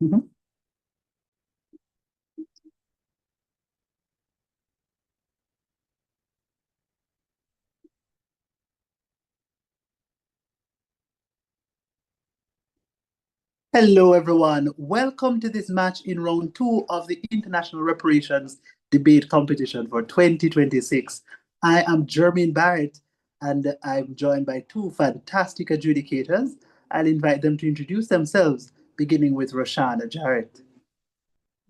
Mhm. Hello, everyone. Welcome to this match in round two of the International Reparations Debate Competition for 2026. I am Jermaine Barrett, and I'm joined by two fantastic adjudicators. I'll invite them to introduce themselves, beginning with Roshana Jarrett.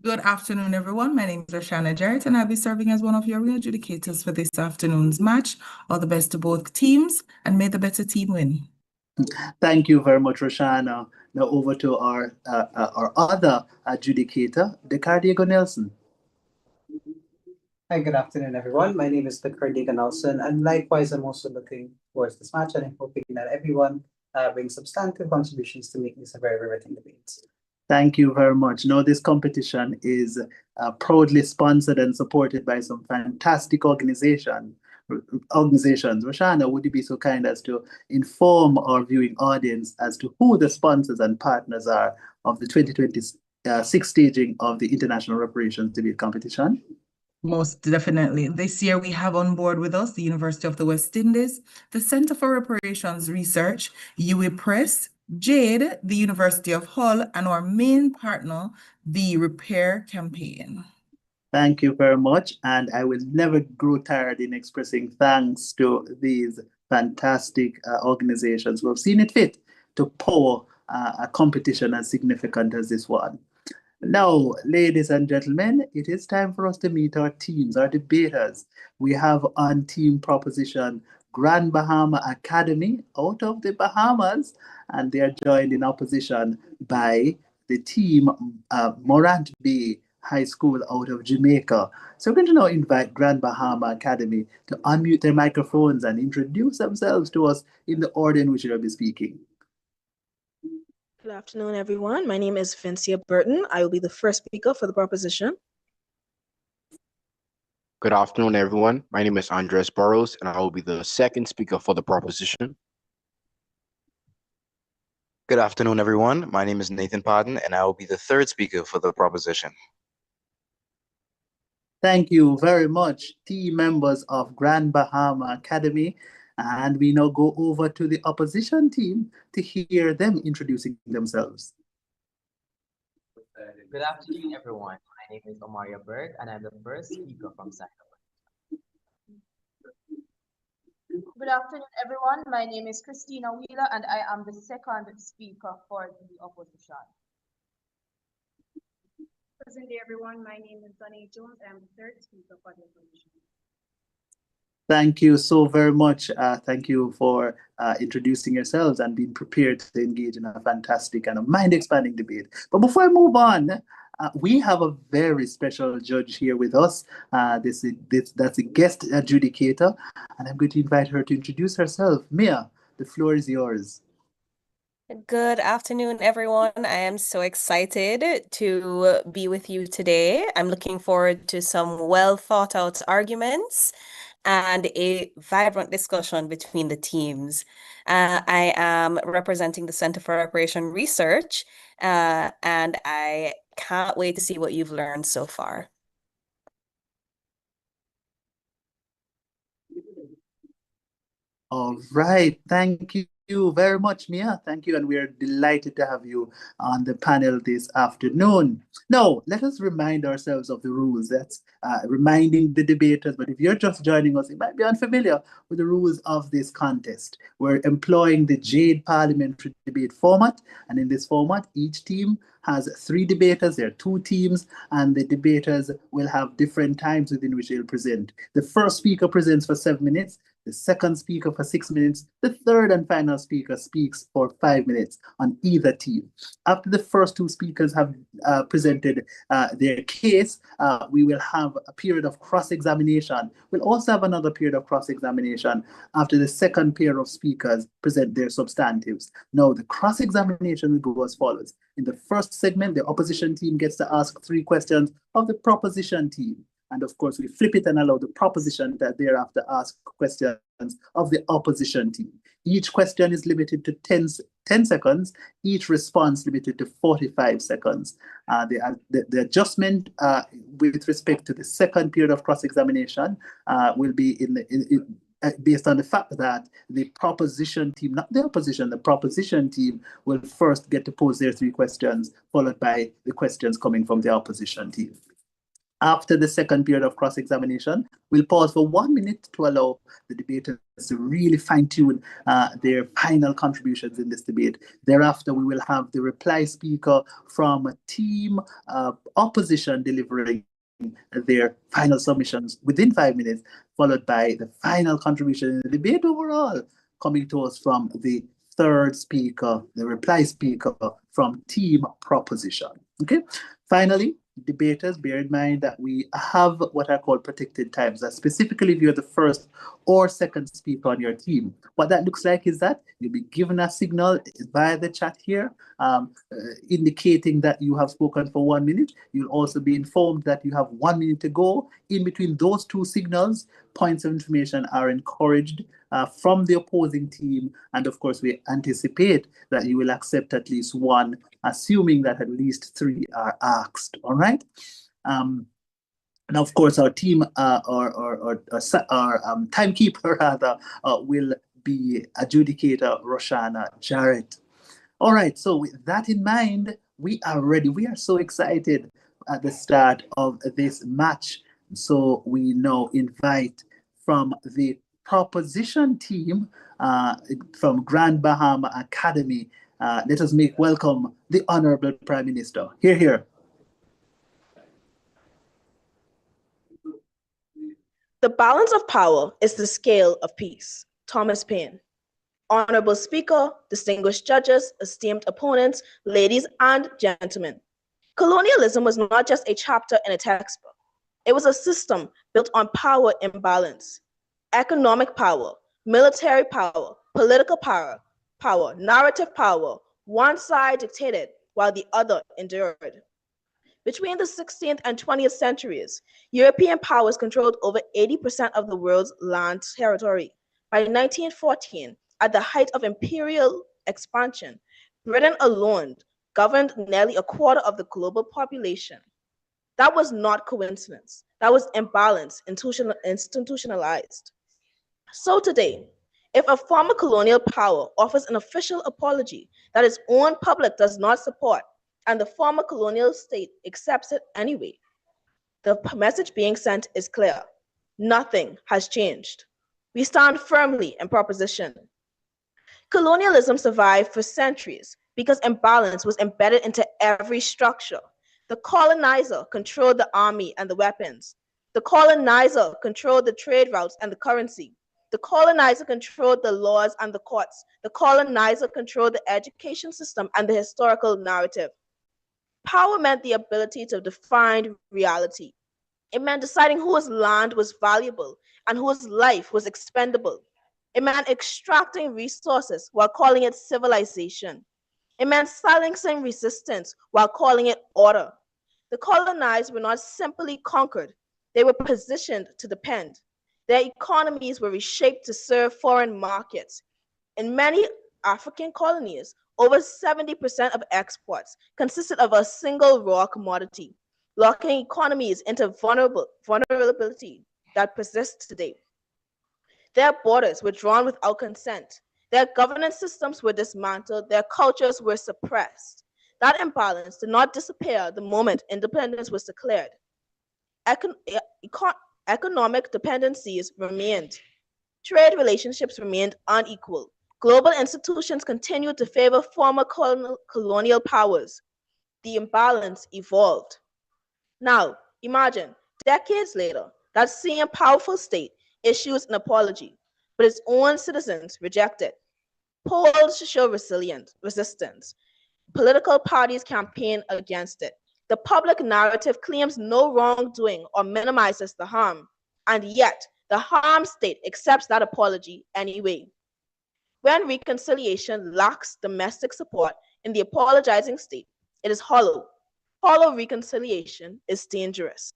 Good afternoon, everyone. My name is Roshana Jarrett, and I'll be serving as one of your adjudicators for this afternoon's match. All the best to both teams, and may the better team win. Thank you very much, Roshana. Now over to our other adjudicator, Diego Nelson. Hi, good afternoon, everyone. My name is Diego Nelson, and likewise, I'm also looking towards this match, and I'm hoping that everyone brings substantive contributions to make this a very riveting debate. Thank you very much. Now, this competition is proudly sponsored and supported by some fantastic organizations. Roshana, would you be so kind as to inform our viewing audience as to who the sponsors and partners are of the 2026 staging of the International Reparations Debate Competition? Most definitely. This year we have on board with us the University of the West Indies, the Center for Reparations Research, UWI Press, Jade, the University of Hull, and our main partner, the Repair Campaign. Thank you very much. And I will never grow tired in expressing thanks to these fantastic organizations who have seen it fit to power a competition as significant as this one. Now, ladies and gentlemen, it is time for us to meet our teams, our debaters. We have on team proposition Grand Bahama Academy out of the Bahamas, and they are joined in opposition by the team Morant Bay High School out of Jamaica. So we're going to now invite Grand Bahama Academy to unmute their microphones and introduce themselves to us in the order in which they'll be speaking. Good afternoon, everyone. My name is Vincia Burton. I will be the first speaker for the proposition. Good afternoon, everyone. My name is Andres Burrows, and I will be the second speaker for the proposition. Good afternoon, everyone. My name is Nathan Padden, and I will be the third speaker for the proposition. Thank you very much, team members of Grand Bahama Academy. And we now go over to the opposition team to hear them introducing themselves. Good afternoon, everyone. My name is Omaria Berg, and I'm the first speaker from Sacramento. Good afternoon, everyone. My name is Christina Wheeler, and I am the second speaker for the opposition. Present day, everyone. My name is Donnie Jones. I am the third speaker for the opposition. Thank you so very much. Thank you for introducing yourselves and being prepared to engage in a fantastic and a mind-expanding debate. But before I move on, we have a very special judge here with us. That's a guest adjudicator, and I'm going to invite her to introduce herself. Mia, the floor is yours. Good afternoon, everyone. I am so excited to be with you today. I'm looking forward to some well thought out arguments and a vibrant discussion between the teams. I am representing the Center for Reparation Research, and I can't wait to see what you've learned so far. All right. Thank you very much, Mia. Thank you. And we are delighted to have you on the panel this afternoon. Now, let us remind ourselves of the rules. That's reminding the debaters. But if you're just joining us, you might be unfamiliar with the rules of this contest. We're employing the Jade Parliamentary debate format. And in this format, each team has 3 debaters. There are 2 teams, and the debaters will have different times within which they'll present. The first speaker presents for 7 minutes. The second speaker for 6 minutes. The third and final speaker speaks for 5 minutes on either team. After the first 2 speakers have presented their case, we will have a period of cross-examination. We'll also have another period of cross-examination after the second pair of speakers present their substantives. Now, the cross-examination will go as follows. In the first segment, the opposition team gets to ask 3 questions of the proposition team. And of course, we flip it and allow the proposition that thereafter ask questions of the opposition team. Each question is limited to 10 seconds, each response limited to 45 seconds. The adjustment with respect to the second period of cross-examination will be based on the fact that the proposition team, not the opposition, the proposition team will first get to pose their 3 questions, followed by the questions coming from the opposition team. After the second period of cross-examination, we'll pause for 1 minute to allow the debaters to really fine-tune their final contributions in this debate. Thereafter, we will have the reply speaker from team opposition delivering their final submissions within 5 minutes, followed by the final contribution in the debate overall coming to us from the third speaker, the reply speaker from team proposition. Okay. Finally, debaters, bear in mind that we have what are called protected times. That specifically if you're the first or second speaker on your team. What that looks like is that you'll be given a signal via the chat here, indicating that you have spoken for 1 minute. You'll also be informed that you have 1 minute to go. In between those 2 signals, points of information are encouraged from the opposing team. And of course, we anticipate that you will accept at least 1, assuming that at least 3 are asked. All right. Now, of course, our team our timekeeper rather will be adjudicator Roshana Jarrett. All right. So with that in mind, we are ready. We are so excited at the start of this match. So we now invite from the proposition team from Grand Bahama Academy. Let us make welcome the Honorable Prime Minister. Hear, hear. The balance of power is the scale of peace. Thomas Paine. Honorable Speaker, distinguished judges, esteemed opponents, ladies and gentlemen. Colonialism was not just a chapter in a textbook. It was a system built on power imbalance. Economic power, military power, political power, narrative power. One side dictated while the other endured. Between the 16th and 20th centuries, European powers controlled over 80% of the world's land territory. By 1914, at the height of imperial expansion, Britain alone governed nearly a quarter of the global population. That was not coincidence. That was imbalance institutionalized. So today, if a former colonial power offers an official apology that its own public does not support, and the former colonial state accepts it anyway, the message being sent is clear. Nothing has changed. We stand firmly in proposition. Colonialism survived for centuries because imbalance was embedded into every structure. The colonizer controlled the army and the weapons. The colonizer controlled the trade routes and the currency. The colonizer controlled the laws and the courts. The colonizer controlled the education system and the historical narrative. Power meant the ability to define reality. It meant deciding whose land was valuable and whose life was expendable. It meant extracting resources while calling it civilization. It meant silencing resistance while calling it order. The colonized were not simply conquered, they were positioned to depend. Their economies were reshaped to serve foreign markets. In many African colonies, over 70% of exports consisted of a single raw commodity, locking economies into vulnerability that persists today. Their borders were drawn without consent. Their governance systems were dismantled. Their cultures were suppressed. That imbalance did not disappear the moment independence was declared. Economic dependencies remained. Trade relationships remained unequal. Global institutions continued to favor former colonial powers. The imbalance evolved. Now, imagine, decades later, that same powerful state issues an apology, but its own citizens reject it. Polls show resistance. Political parties campaign against it. The public narrative claims no wrongdoing or minimizes the harm, and yet the harmed state accepts that apology anyway. When reconciliation lacks domestic support in the apologizing state, it is hollow. Hollow reconciliation is dangerous.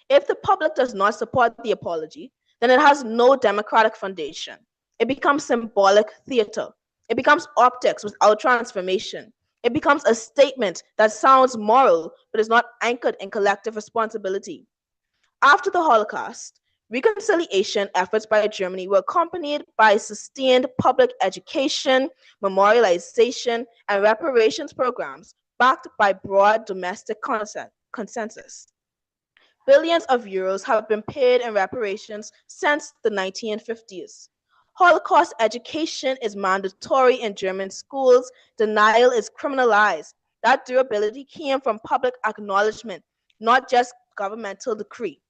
If the public does not support the apology, then it has no democratic foundation. It becomes symbolic theater. It becomes optics without transformation. It becomes a statement that sounds moral but is not anchored in collective responsibility. After the Holocaust, reconciliation efforts by Germany were accompanied by sustained public education, memorialization, and reparations programs backed by broad domestic consensus. Billions of euros have been paid in reparations since the 1950s. Holocaust education is mandatory in German schools. Denial is criminalized. That durability came from public acknowledgement, not just governmental decree.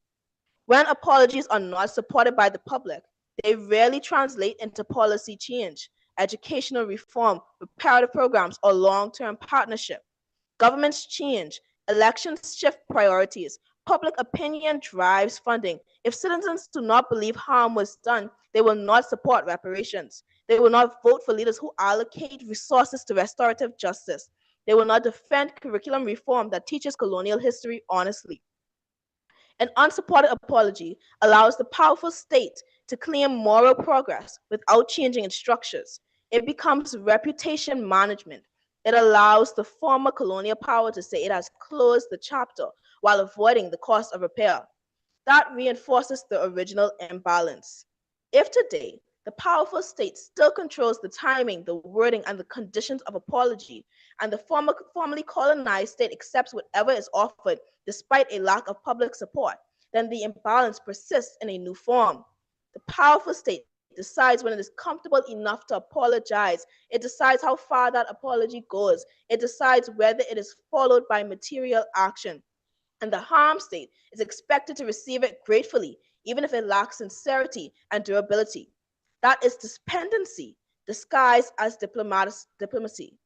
When apologies are not supported by the public, they rarely translate into policy change, educational reform, reparative programs, or long-term partnership. Governments change, elections shift priorities, public opinion drives funding. If citizens do not believe harm was done, they will not support reparations. They will not vote for leaders who allocate resources to restorative justice. They will not defend curriculum reform that teaches colonial history honestly. An unsupported apology allows the powerful state to claim moral progress without changing its structures. It becomes reputation management. It allows the former colonial power to say it has closed the chapter while avoiding the cost of repair. That reinforces the original imbalance. If today the powerful state still controls the timing, the wording, and the conditions of apology, and the formerly colonized state accepts whatever is offered despite a lack of public support, then the imbalance persists in a new form. The powerful state decides when it is comfortable enough to apologize. It decides how far that apology goes. It decides whether it is followed by material action. And the harm state is expected to receive it gratefully, even if it lacks sincerity and durability. That is dependency disguised as diplomacy.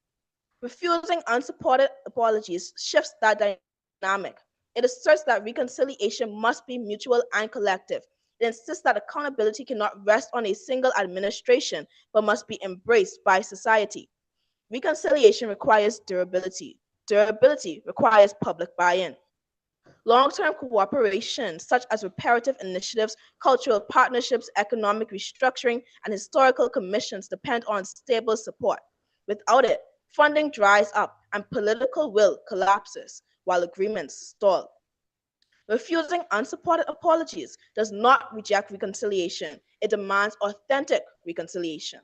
Refusing unsupported apologies shifts that dynamic. It asserts that reconciliation must be mutual and collective. It insists that accountability cannot rest on a single administration, but must be embraced by society. Reconciliation requires durability. Durability requires public buy-in. Long-term cooperation, such as reparative initiatives, cultural partnerships, economic restructuring, and historical commissions depend on stable support. Without it, funding dries up and political will collapses while agreements stall. Refusing unsupported apologies does not reject reconciliation. It demands authentic reconciliation.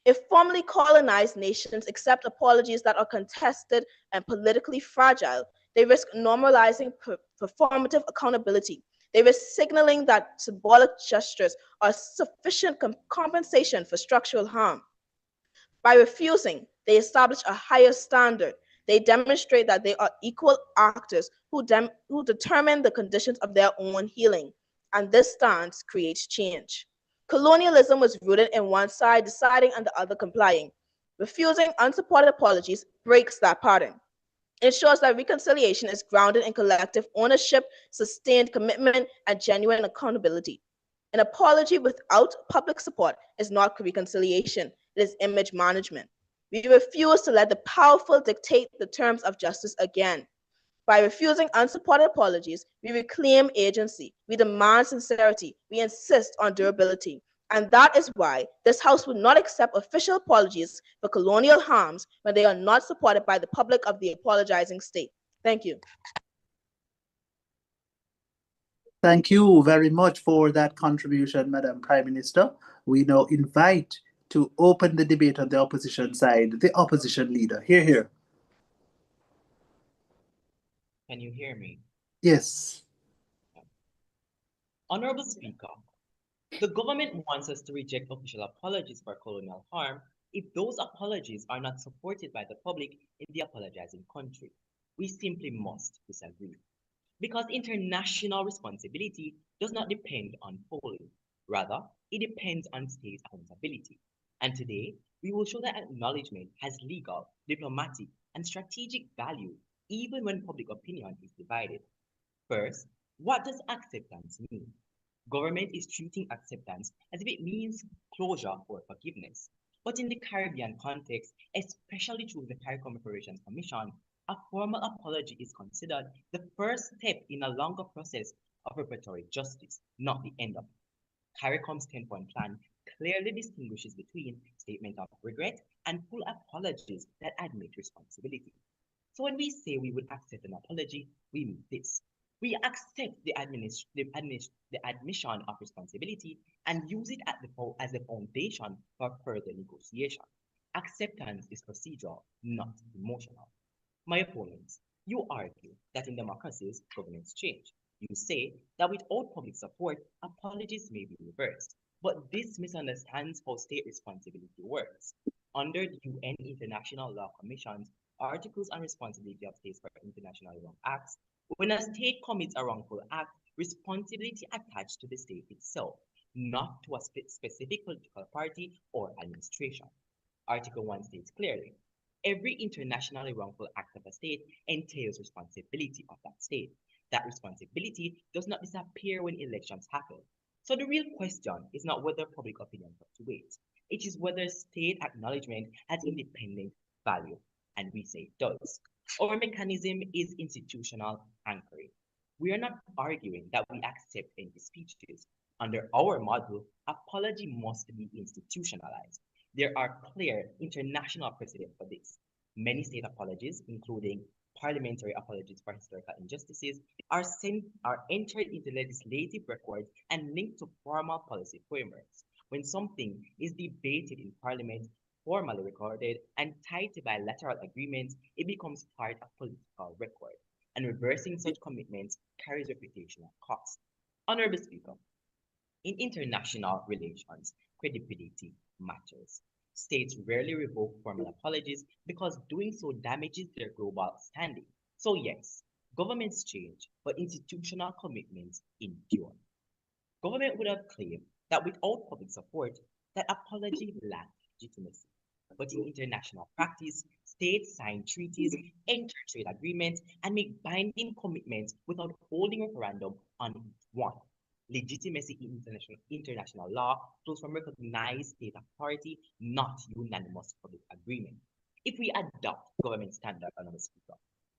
If formerly colonized nations accept apologies that are contested and politically fragile, they risk normalizing performative accountability. They risk signaling that symbolic gestures are sufficient compensation for structural harm. By refusing, they establish a higher standard. They demonstrate that they are equal actors who determine the conditions of their own healing. And this stance creates change. Colonialism was rooted in one side deciding and the other complying. Refusing unsupported apologies breaks that pattern. It ensures that reconciliation is grounded in collective ownership, sustained commitment, and genuine accountability. An apology without public support is not reconciliation, it is image management. We refuse to let the powerful dictate the terms of justice again. By refusing unsupported apologies, we reclaim agency, we demand sincerity, we insist on durability. And that is why this House would not accept official apologies for colonial harms when they are not supported by the public of the apologizing state. Thank you. Thank you very much for that contribution, Madam Prime Minister. We now invite to open the debate on the opposition side, the opposition leader. Here. Can you hear me? Yes. Honorable Speaker, the government wants us to reject official apologies for colonial harm if those apologies are not supported by the public in the apologizing country. We simply must disagree. Because international responsibility does not depend on polling. Rather, it depends on state accountability. And today, we will show that acknowledgement has legal, diplomatic, and strategic value even when public opinion is divided. First, what does acceptance mean? Government is treating acceptance as if it means closure or forgiveness. But in the Caribbean context, especially through the CARICOM Reparations Commission, a formal apology is considered the first step in a longer process of reparatory justice, not the end of it. CARICOM's 10-point plan clearly distinguishes between statement of regret and full apologies that admit responsibility. So when we say we would accept an apology, we mean this. We accept the admission of responsibility and use it as the foundation for further negotiation. Acceptance is procedural, not emotional. My opponents, you argue that in democracies, governments change. You say that without public support, apologies may be reversed. But this misunderstands how state responsibility works. Under the UN International Law Commission's Articles on Responsibility of States for International Wrong Acts, when a state commits a wrongful act, responsibility attached to the state itself, not to a specific political party or administration. Article 1 states clearly, every internationally wrongful act of a state entails responsibility of that state. That responsibility does not disappear when elections happen. So the real question is not whether public opinion fluctuates. It is whether state acknowledgement has independent value, and we say it does. Our mechanism is institutional anchoring. We are not arguing that we accept empty speeches. Under our model, apology must be institutionalized. There are clear international precedents for this. Many state apologies, including parliamentary apologies for historical injustices, are entered into legislative records and linked to formal policy frameworks. When something is debated in parliament, formally recorded, and tied to bilateral agreements, it becomes part of political record. And reversing such commitments carries reputational cost. Honorable Speaker, in international relations, credibility matters. States rarely revoke formal apologies because doing so damages their global standing. So yes, governments change, but institutional commitments endure. Government would have claimed that without public support, that apology lacked legitimacy. But in international practice, states sign treaties, enter trade agreements, and make binding commitments without holding a referendum on each one. Legitimacy in international law flows from recognized state authority, not unanimous public agreement. If we adopt government standard, Honorable Speaker,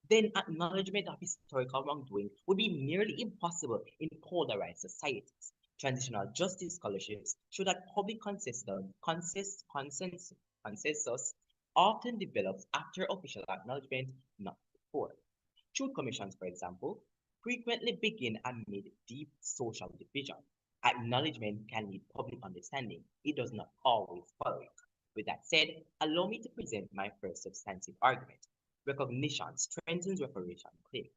then acknowledgement of historical wrongdoing would be nearly impossible in polarized societies. Transitional justice scholarships show that public consensus often develops after official acknowledgement, not before. Truth commissions, for example, frequently begin amid deep social division. Acknowledgement can lead public understanding. It does not always follow it. With that said, allow me to present my first substantive argument. Recognition strengthens reparation claims.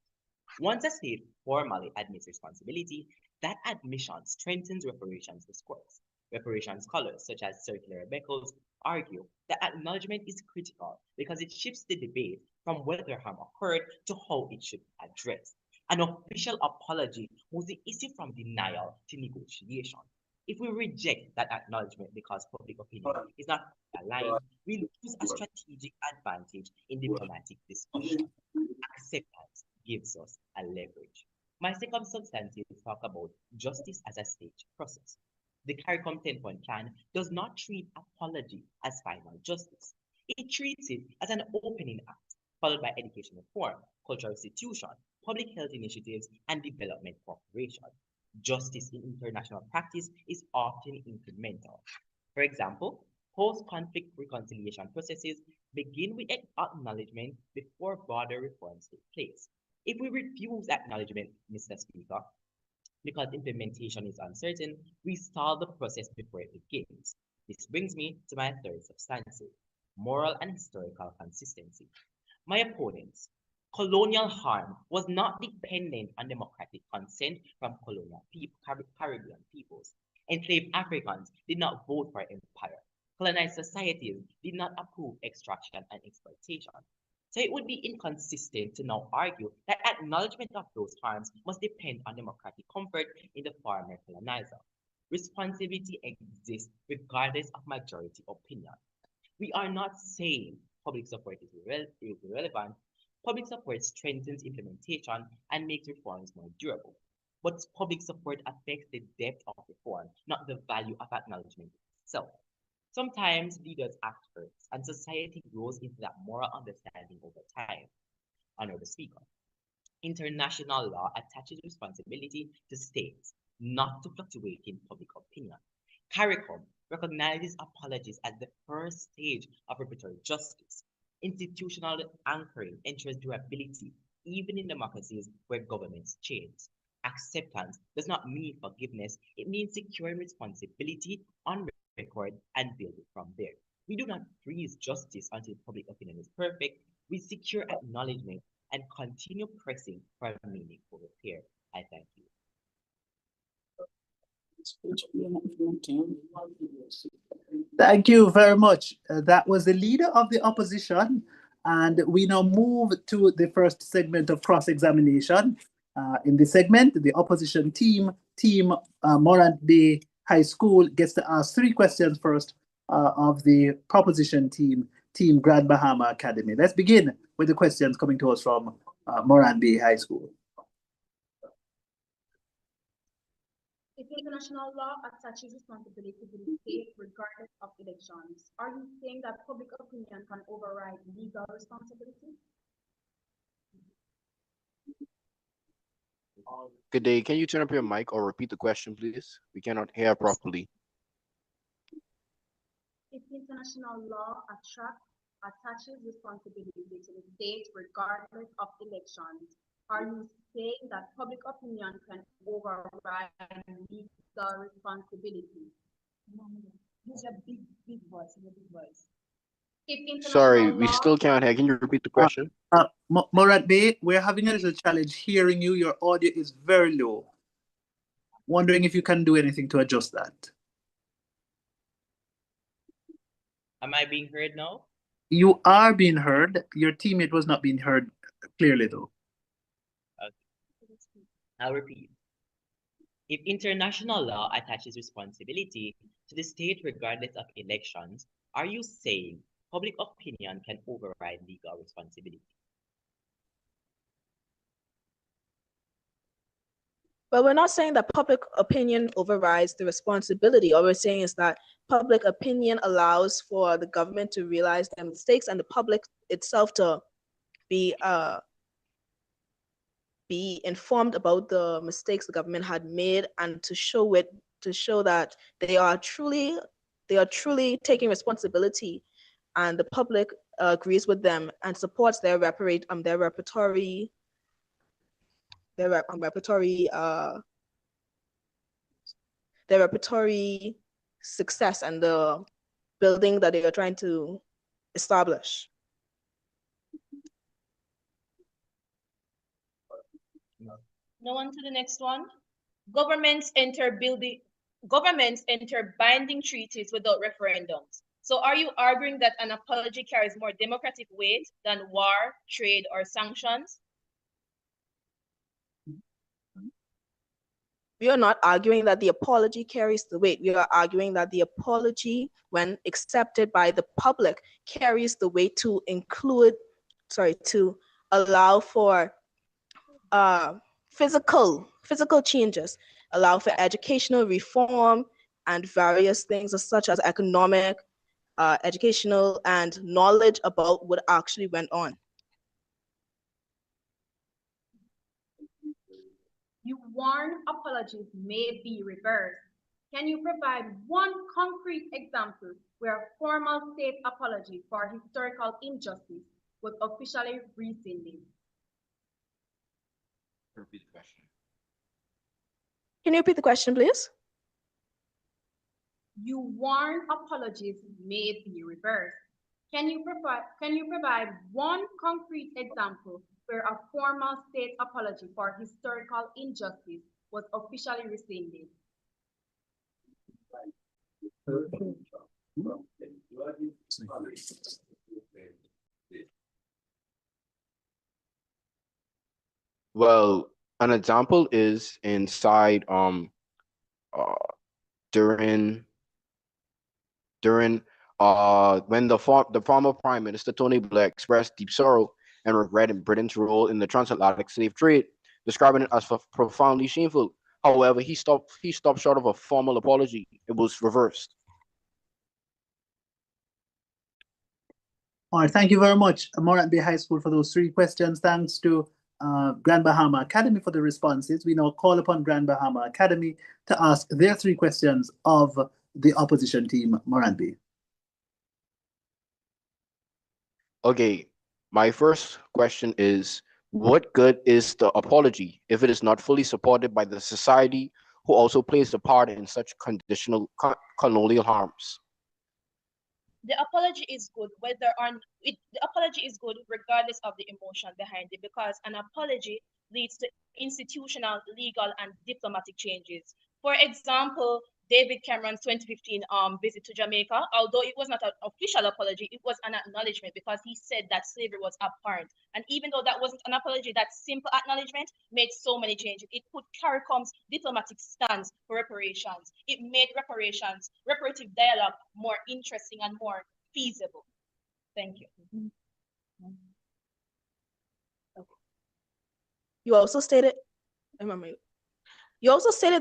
Once a state formally admits responsibility, that admission strengthens reparations discourse. Reparation scholars, such as Circular Beckles, argue that acknowledgement is critical because it shifts the debate from whether harm occurred to how it should be addressed. An official apology moves the issue from denial to negotiation. If we reject that acknowledgement because public opinion is not aligned, we lose a strategic advantage in diplomatic discussion. Acceptance gives us a leverage. My second substantive talk about justice as a stage process. The CARICOM 10-point plan does not treat apology as final justice. It treats it as an opening act, followed by education reform, cultural restitution, public health initiatives, and development cooperation. Justice in international practice is often incremental. For example, post-conflict reconciliation processes begin with acknowledgement before broader reforms take place. If we refuse acknowledgement, Mr. Speaker, because implementation is uncertain, we stall the process before it begins. This brings me to my third substantive, moral and historical consistency. My opponents, colonial harm was not dependent on democratic consent from colonial Caribbean peoples. Enslaved Africans did not vote for empire. Colonized societies did not approve extraction and exploitation. So it would be inconsistent to now argue that acknowledgement of those harms must depend on democratic comfort in the former colonizer. Responsibility exists regardless of majority opinion. We are not saying public support is irrelevant. Public support strengthens implementation and makes reforms more durable. But public support affects the depth of reform, not the value of acknowledgement itself. Sometimes leaders act first, and society grows into that moral understanding over time. Honorable Speaker, international law attaches responsibility to states, not to fluctuating public opinion. CARICOM recognizes apologies as the first stage of reparatory justice. Institutional anchoring ensures durability, even in democracies where governments change. Acceptance does not mean forgiveness, it means securing responsibility on record and building from there. We do not freeze justice until public opinion is perfect. We secure acknowledgement and continue pressing for a meaningful repair. I thank you. Thank you very much. That was the leader of the opposition. And we now move to the first segment of cross-examination. In this segment, the opposition team Morant Bay High School, gets to ask 3 questions first of the proposition team Grand Bahama Academy. Let's begin with the questions coming to us from Morant Bay High School. If international law attaches responsibility to the state regardless of elections, are you saying that public opinion can override legal responsibility? Good day. Can you turn up your mic or repeat the question, please? We cannot hear properly. If international law attaches responsibility to the state regardless of elections, are you saying that public opinion can override legal responsibility? Use a big voice, Sorry, we still can't hear. Can you repeat the question? Morant Bay, we're having a little challenge hearing you. Your audio is very low. Wondering if you can do anything to adjust that. Am I being heard now? You are being heard. Your teammate was not being heard clearly, though. Okay. I'll repeat. If international law attaches responsibility to the state regardless of elections, are you saying public opinion can override legal responsibility? But we're not saying that public opinion overrides the responsibility. All we're saying is that public opinion allows for the government to realize their mistakes and the public itself to be informed about the mistakes the government had made and to show that they are truly taking responsibility, and the public agrees with them and supports their reparatory success and the building that they are trying to establish. Now on to the next one. Governments enter binding treaties without referendums. So are you arguing that an apology carries more democratic weight than war, trade, or sanctions? We are not arguing that the apology carries the weight. We are arguing that the apology, when accepted by the public, carries the weight to allow for physical changes, allow for educational reform and various things such as economic, educational, and knowledge about what actually went on. You warn apologies may be reversed. Can you provide one concrete example where a formal state apology for historical injustice was officially rescinded? Repeat the question. Can you repeat the question, please? You warn apologies may be reversed. Can you provide one concrete example where a formal state apology for historical injustice was officially rescinded? Well, an example is inside during when the former Prime Minister Tony Blair expressed deep sorrow and regret in Britain's role in the transatlantic slave trade, describing it as profoundly shameful. However, he stopped short of a formal apology. It was reversed. All right, thank you very much, Morant Bay High School, for those 3 questions. Thanks to Grand Bahama Academy for the responses. We now call upon Grand Bahama Academy to ask their 3 questions of the opposition team, Morant B. Okay, my first question is, what good is the apology if it is not fully supported by the society who also plays a part in such colonial harms? The apology is good whether or the apology is good regardless of the emotion behind it, because an apology leads to institutional, legal, and diplomatic changes. For example, David Cameron's 2015 visit to Jamaica, although it was not an official apology, it was an acknowledgement because he said that slavery was abhorrent. And even though that wasn't an apology, that simple acknowledgement made so many changes. It put CARICOM's diplomatic stance for reparations. It made reparative dialogue more interesting and more feasible. Thank you. You also stated,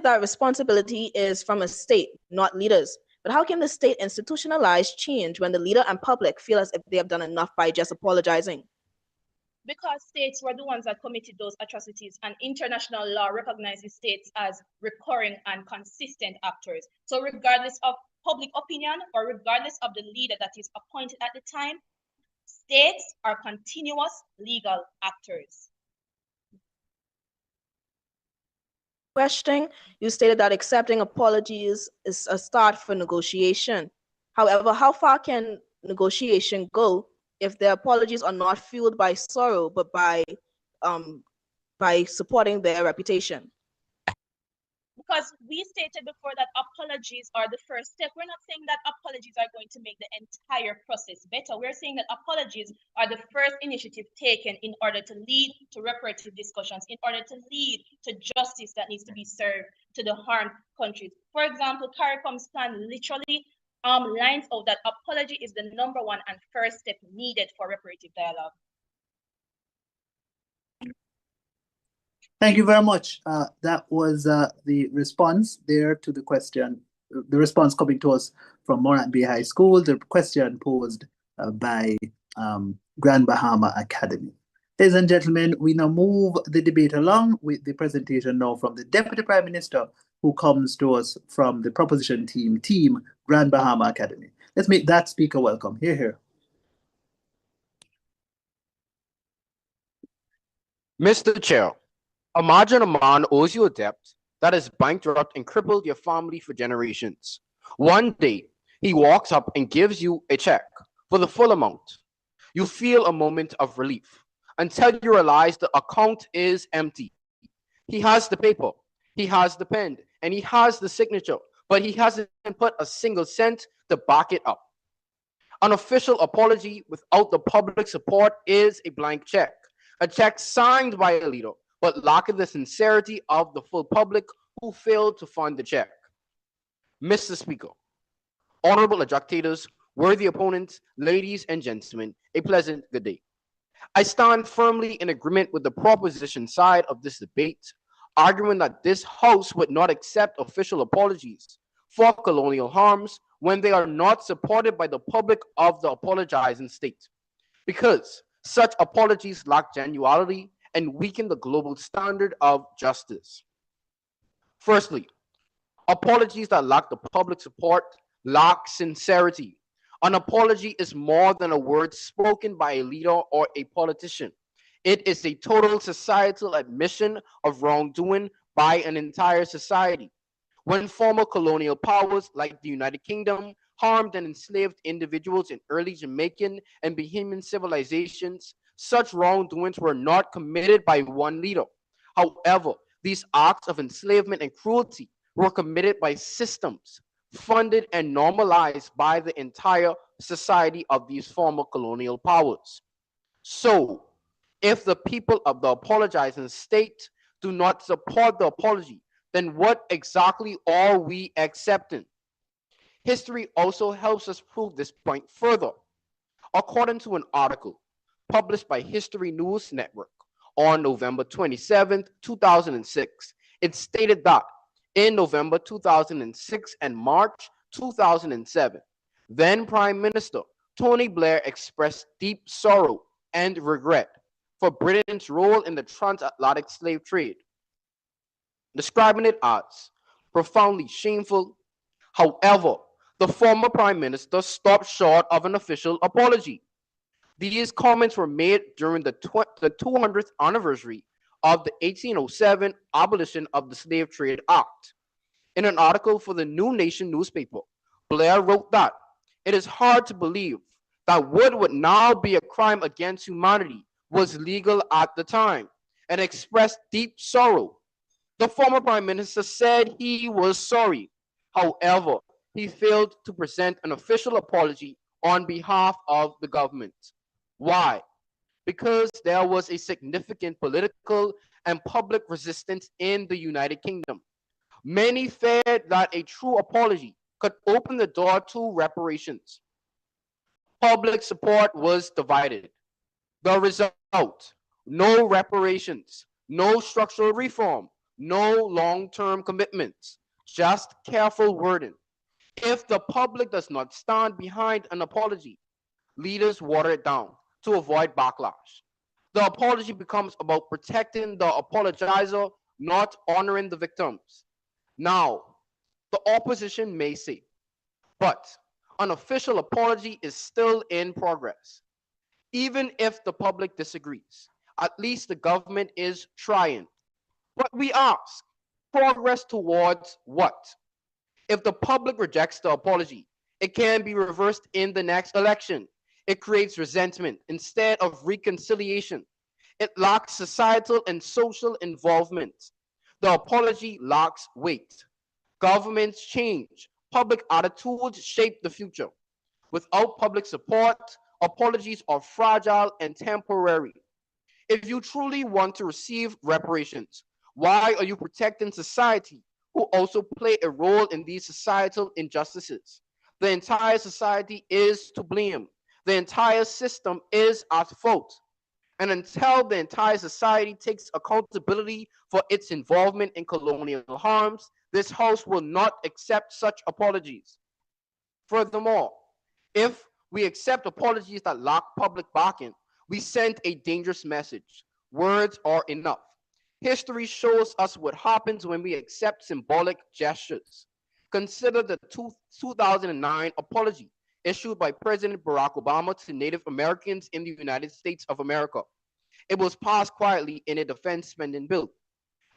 that responsibility is from a state, not leaders. But how can the state institutionalize change when the leader and public feel as if they have done enough by just apologizing? Because states were the ones that committed those atrocities, and international law recognizes states as recurring and consistent actors. So regardless of public opinion or regardless of the leader that is appointed at the time, states are continuous legal actors. Questioning, you stated that accepting apologies is a start for negotiation. However, how far can negotiation go if the apologies are not fueled by sorrow, but by supporting their reputation? Because we stated before that apologies are the first step. We're not saying that apologies are going to make the entire process better. We're saying that apologies are the first initiative taken in order to lead to reparative discussions, in order to lead to justice that needs to be served to the harmed countries. For example, CARICOM's plan literally lines out that apology is the number one and first step needed for reparative dialogue. Thank you very much. That was the response there to the question, the response coming to us from Morant Bay High School, the question posed by Grand Bahama Academy. Ladies and gentlemen, we now move the debate along with the presentation now from the Deputy Prime Minister, who comes to us from the proposition team, Grand Bahama Academy. Let's make that speaker welcome. Hear, hear. Mr. Chair, imagine a man owes you a debt that has bankrupt and crippled your family for generations. One day, he walks up and gives you a check for the full amount. You feel a moment of relief until you realize the account is empty. He has the paper, he has the pen, and he has the signature, but he hasn't put a single cent to back it up. An official apology without the public support is a blank check, a check signed by a leader, but lacking the sincerity of the full public who failed to fund the check. Mr. Speaker, honorable adjudicators, worthy opponents, ladies and gentlemen, a pleasant good day. I stand firmly in agreement with the proposition side of this debate, arguing that this House would not accept official apologies for colonial harms when they are not supported by the public of the apologizing state, because such apologies lack genuality and weaken the global standard of justice. Firstly, apologies that lack the public support lack sincerity. An apology is more than a word spoken by a leader or a politician. It is a total societal admission of wrongdoing by an entire society. When former colonial powers like the United Kingdom harmed and enslaved individuals in early Jamaican and Bahamian civilizations, such wrongdoings were not committed by one leader. However, these acts of enslavement and cruelty were committed by systems funded and normalized by the entire society of these former colonial powers. So, if the people of the apologizing state do not support the apology, then what exactly are we accepting? History also helps us prove this point further. According to an article published by History News Network on November 27, 2006, it stated that in November 2006 and March 2007, then Prime Minister Tony Blair expressed deep sorrow and regret for Britain's role in the transatlantic slave trade, describing it as profoundly shameful. However, the former prime minister stopped short of an official apology. These comments were made during the 200th anniversary of the 1807 abolition of the Slave Trade Act. In an article for the New Nation newspaper, Blair wrote that it is hard to believe that what would now be a crime against humanity was legal at the time, and expressed deep sorrow. The former prime minister said he was sorry. However, he failed to present an official apology on behalf of the government. Why? Because there was a significant political and public resistance in the United Kingdom. Many feared that a true apology could open the door to reparations. Public support was divided. The result: no reparations, no structural reform, no long-term commitments, just careful wording. If the public does not stand behind an apology, leaders water it down to avoid backlash. The apology becomes about protecting the apologizer, not honoring the victims. Now, the opposition may say, but an official apology is still in progress. Even if the public disagrees, at least the government is trying. But we ask, progress towards what? If the public rejects the apology, it can be reversed in the next election. It creates resentment instead of reconciliation. It lacks societal and social involvement. The apology lacks weight. Governments change. Public attitudes shape the future. Without public support, apologies are fragile and temporary. If you truly want to receive reparations, why are you protecting society who also play a role in these societal injustices? The entire society is to blame. The entire system is at fault. And until the entire society takes accountability for its involvement in colonial harms, this House will not accept such apologies. Furthermore, if we accept apologies that lack public backing, we send a dangerous message. Words are enough. History shows us what happens when we accept symbolic gestures. Consider the 2009 apology issued by President Barack Obama to Native Americans in the United States of America. It was passed quietly in a defense spending bill.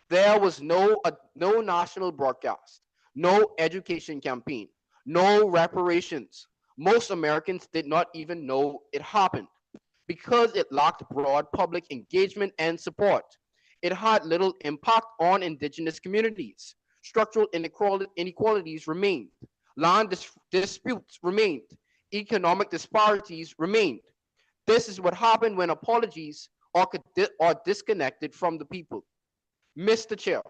There was no national broadcast, no education campaign, no reparations. Most Americans did not even know it happened. Because it lacked broad public engagement and support, it had little impact on indigenous communities. Structural inequalities remained. Land disputes remained. Economic disparities remained. This is what happened when apologies are disconnected from the people. Mr. Chair,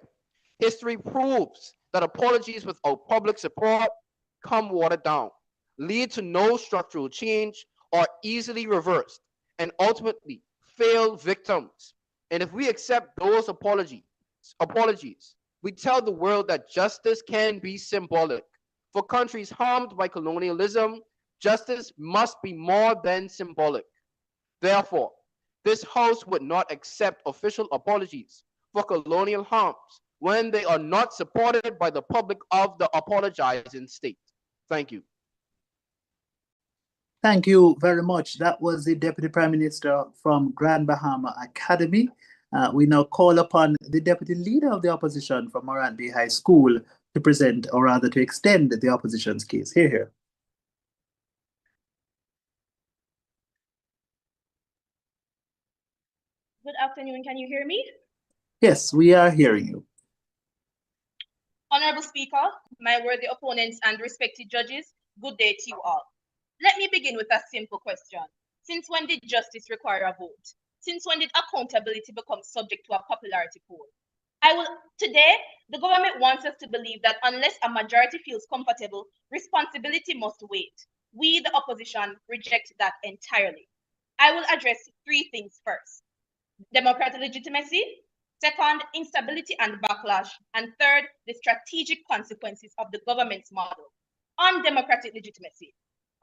history proves that apologies without public support come watered down, lead to no structural change, are easily reversed, and ultimately fail victims. And if we accept those apologies, we tell the world that justice can be symbolic. For countries harmed by colonialism, justice must be more than symbolic. Therefore, this House would not accept official apologies for colonial harms when they are not supported by the public of the apologizing state. Thank you. Thank you very much. That was the Deputy Prime Minister from Grand Bahama Academy. We now call upon the Deputy Leader of the Opposition from Morant Bay High School to present, or rather to extend, the opposition's case. Hear, hear. Good afternoon. Can you hear me? Yes, we are hearing you. Honorable Speaker, my worthy opponents and respected judges, good day to you all. Let me begin with a simple question. Since when did justice require a vote? Since when did accountability become subject to a popularity poll? Today, the government wants us to believe that unless a majority feels comfortable, responsibility must wait. We, the opposition, reject that entirely. I will address three things first: democratic legitimacy, second, instability and backlash, and third, the strategic consequences of the government's model. On democratic legitimacy,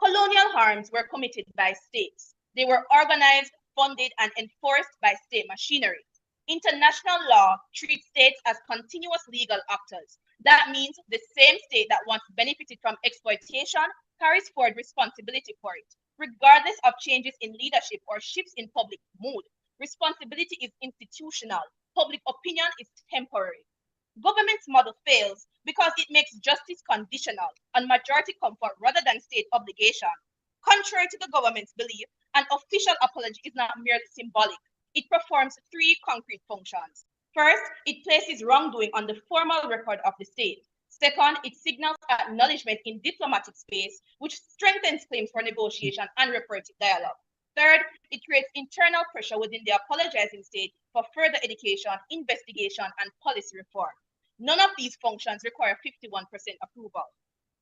colonial harms were committed by states. They were organized, funded, and enforced by state machinery. International law treats states as continuous legal actors. That means the same state that once benefited from exploitation carries forward responsibility for it, regardless of changes in leadership or shifts in public mood. Responsibility is institutional. Public opinion is temporary. Government's model fails because it makes justice conditional on majority comfort rather than state obligation. Contrary to the government's belief, an official apology is not merely symbolic. It performs three concrete functions. First, it places wrongdoing on the formal record of the state. Second, it signals acknowledgement in diplomatic space, which strengthens claims for negotiation and reparative dialogue. Third, it creates internal pressure within the apologizing state for further education, investigation, and policy reform. None of these functions require 51% approval.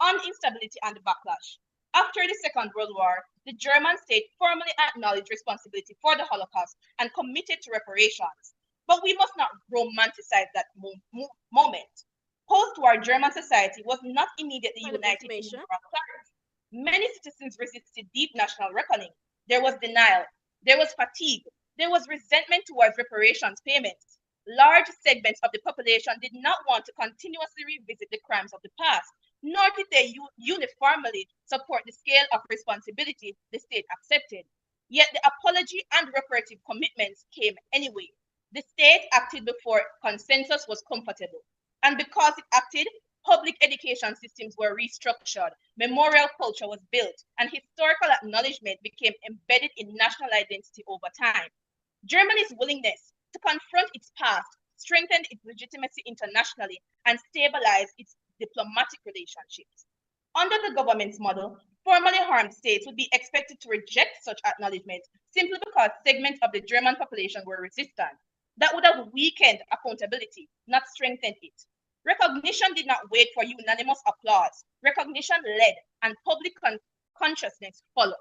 On instability and backlash. After the Second World War, the German state formally acknowledged responsibility for the Holocaust and committed to reparations. But we must not romanticize that moment. Post-war German society was not immediately united in moral clarity. Many citizens resisted deep national reckoning. There was denial, there was fatigue, there was resentment towards reparations payments. Large segments of the population did not want to continuously revisit the crimes of the past, nor did they uniformly support the scale of responsibility the state accepted. Yet the apology and reparative commitments came anyway. The state acted before consensus was comfortable. And because it acted, public education systems were restructured, memorial culture was built, and historical acknowledgement became embedded in national identity over time. Germany's willingness to confront its past strengthened its legitimacy internationally and stabilized its diplomatic relationships. Under the government's model, formerly harmed states would be expected to reject such acknowledgement simply because segments of the German population were resistant. That would have weakened accountability, not strengthened it. Recognition did not wait for unanimous applause. Recognition led, and public consciousness followed.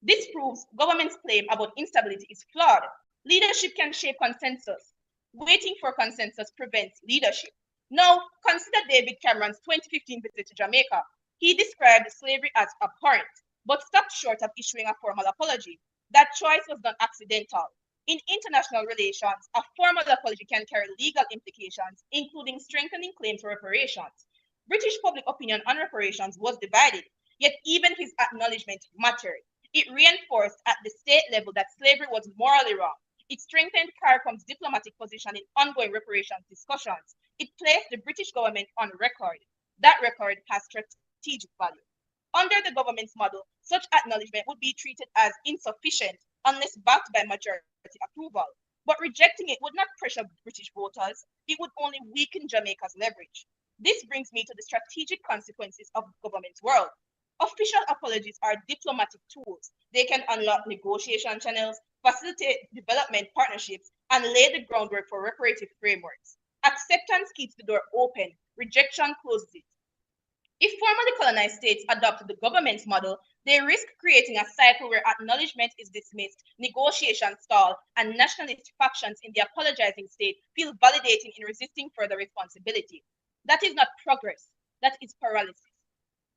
This proves government's claim about instability is flawed. Leadership can shape consensus. Waiting for consensus prevents leadership. Now, consider David Cameron's 2015 visit to Jamaica. He described slavery as abhorrent, but stopped short of issuing a formal apology. That choice was not accidental. In international relations, a formal apology can carry legal implications, including strengthening claims for reparations. British public opinion on reparations was divided, yet even his acknowledgement mattered. It reinforced at the state level that slavery was morally wrong. It strengthened CARICOM's diplomatic position in ongoing reparations discussions. It placed the British government on record. That record has strategic value. Under the government's model, such acknowledgement would be treated as insufficient unless backed by majority approval. But rejecting it would not pressure British voters. It would only weaken Jamaica's leverage. This brings me to the strategic consequences of government's world. Official apologies are diplomatic tools. They can unlock negotiation channels, facilitate development partnerships, and lay the groundwork for reparative frameworks. Acceptance keeps the door open. Rejection closes it. If formerly colonized states adopt the government's model, they risk creating a cycle where acknowledgement is dismissed, negotiations stall, and nationalist factions in the apologizing state feel validating in resisting further responsibility. That is not progress, that is paralysis.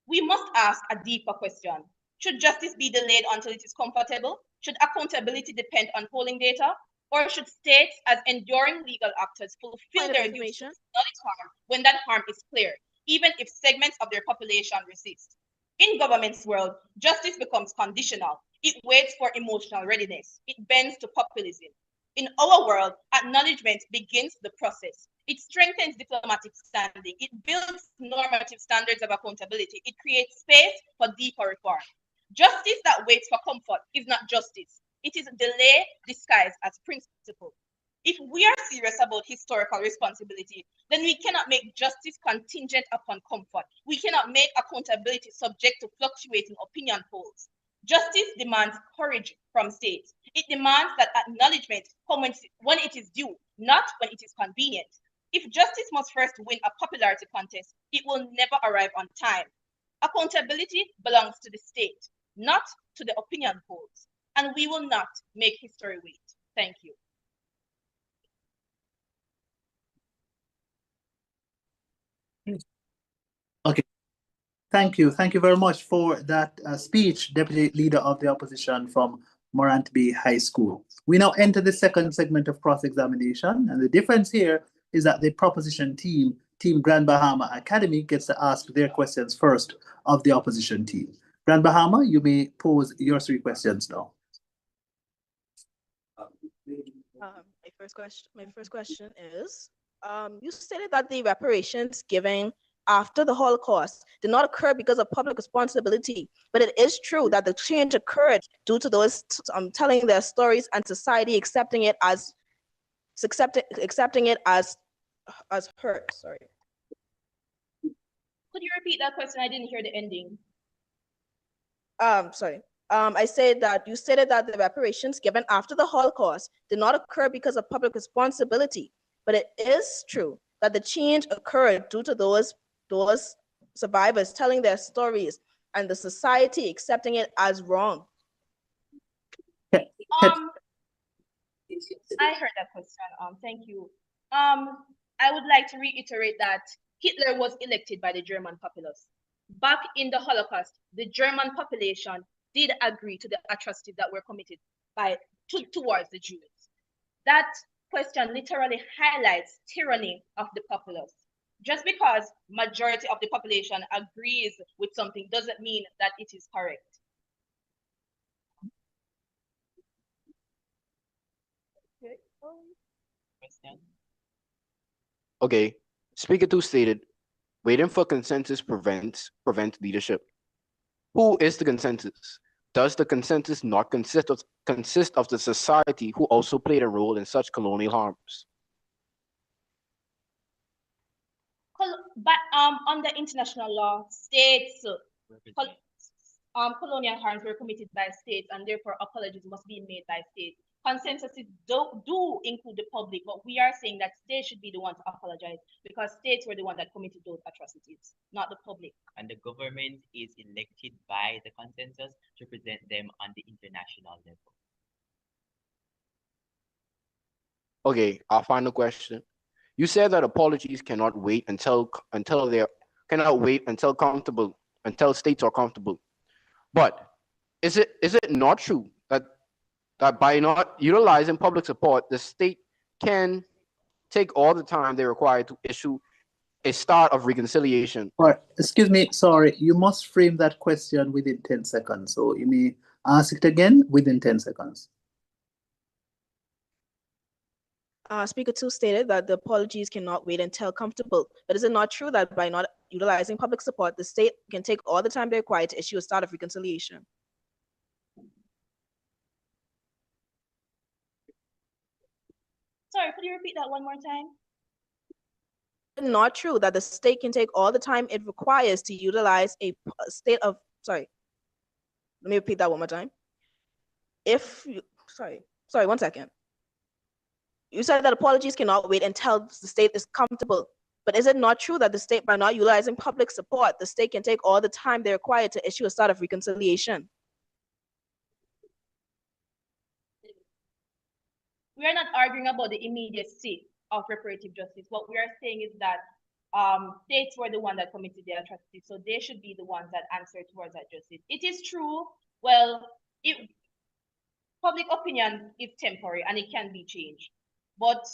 We must ask a deeper question. Should justice be delayed until it is comfortable? Should accountability depend on polling data? Or should states, as enduring legal actors, fulfill their duty to acknowledge harm when that harm is clear, even if segments of their population resist? In government's world, justice becomes conditional. It waits for emotional readiness. It bends to populism. In our world, acknowledgement begins the process. It strengthens diplomatic standing. It builds normative standards of accountability. It creates space for deeper reform. Justice that waits for comfort is not justice. It is delay disguised as principle. If we are serious about historical responsibility, then we cannot make justice contingent upon comfort. We cannot make accountability subject to fluctuating opinion polls. Justice demands courage from states. It demands that acknowledgement come when it is due, not when it is convenient. If justice must first win a popularity contest, it will never arrive on time. Accountability belongs to the state, not to the opinion polls, and we will not make history wait. Thank you. Okay, thank you. Thank you very much for that speech, Deputy Leader of the Opposition from Morant Bay High School. We now enter the second segment of cross-examination, and the difference here is that the proposition team, Team Grand Bahama Academy, gets to ask their questions first of the opposition team. Grand Bahama, you may pose your 3 questions now. My first question is, you stated that the reparations given after the Holocaust did not occur because of public responsibility, but it is true that the change occurred due to those telling their stories and society accepting it as hurt. Sorry. Could you repeat that question? I didn't hear the ending. Sorry. I said that you stated that the reparations given after the Holocaust did not occur because of public responsibility, but it is true that the change occurred due to those survivors telling their stories and the society accepting it as wrong. I heard that question. Thank you. I would like to reiterate that Hitler was elected by the German populace. Back in the Holocaust, the German population did agree to the atrocities that were committed towards the Jews. That question literally highlights tyranny of the populace. Just because majority of the population agrees with something doesn't mean that it is correct. Okay, Speaker 2 stated, waiting for consensus prevents leadership. Who is the consensus? Does the consensus not consist of the society who also played a role in such colonial harms? But under international law, states colonial harms were committed by states, and therefore apologies must be made by states. Consensuses do include the public, but we are saying that states should be the ones to apologize because states were the ones that committed those atrocities, not the public. And the government is elected by the consensus to present them on the international level. Okay, our final question. You said that apologies cannot wait until states are comfortable. But is it not true that by not utilizing public support, the state can take all the time they require to issue a start of reconciliation? All right, excuse me, sorry, you must frame that question within 10 seconds. So you may ask it again within 10 seconds. Speaker 2 stated that the apologies cannot wait until comfortable, but is it not true that by not utilizing public support, the state can take all the time they require to issue a start of reconciliation? Sorry, could you repeat that one more time? Not true that the state can take all the time it requires to utilize a state of, sorry, let me repeat that one more time. Sorry, 1 second. You said that apologies cannot wait until the state is comfortable, but is it not true that the state, by not utilizing public support, the state can take all the time they require to issue a start of reconciliation? We are not arguing about the immediacy of reparative justice. What we are saying is that states were the ones that committed the atrocities, so they should be the ones that answer towards that justice. It is true, well, public opinion is temporary and it can be changed, but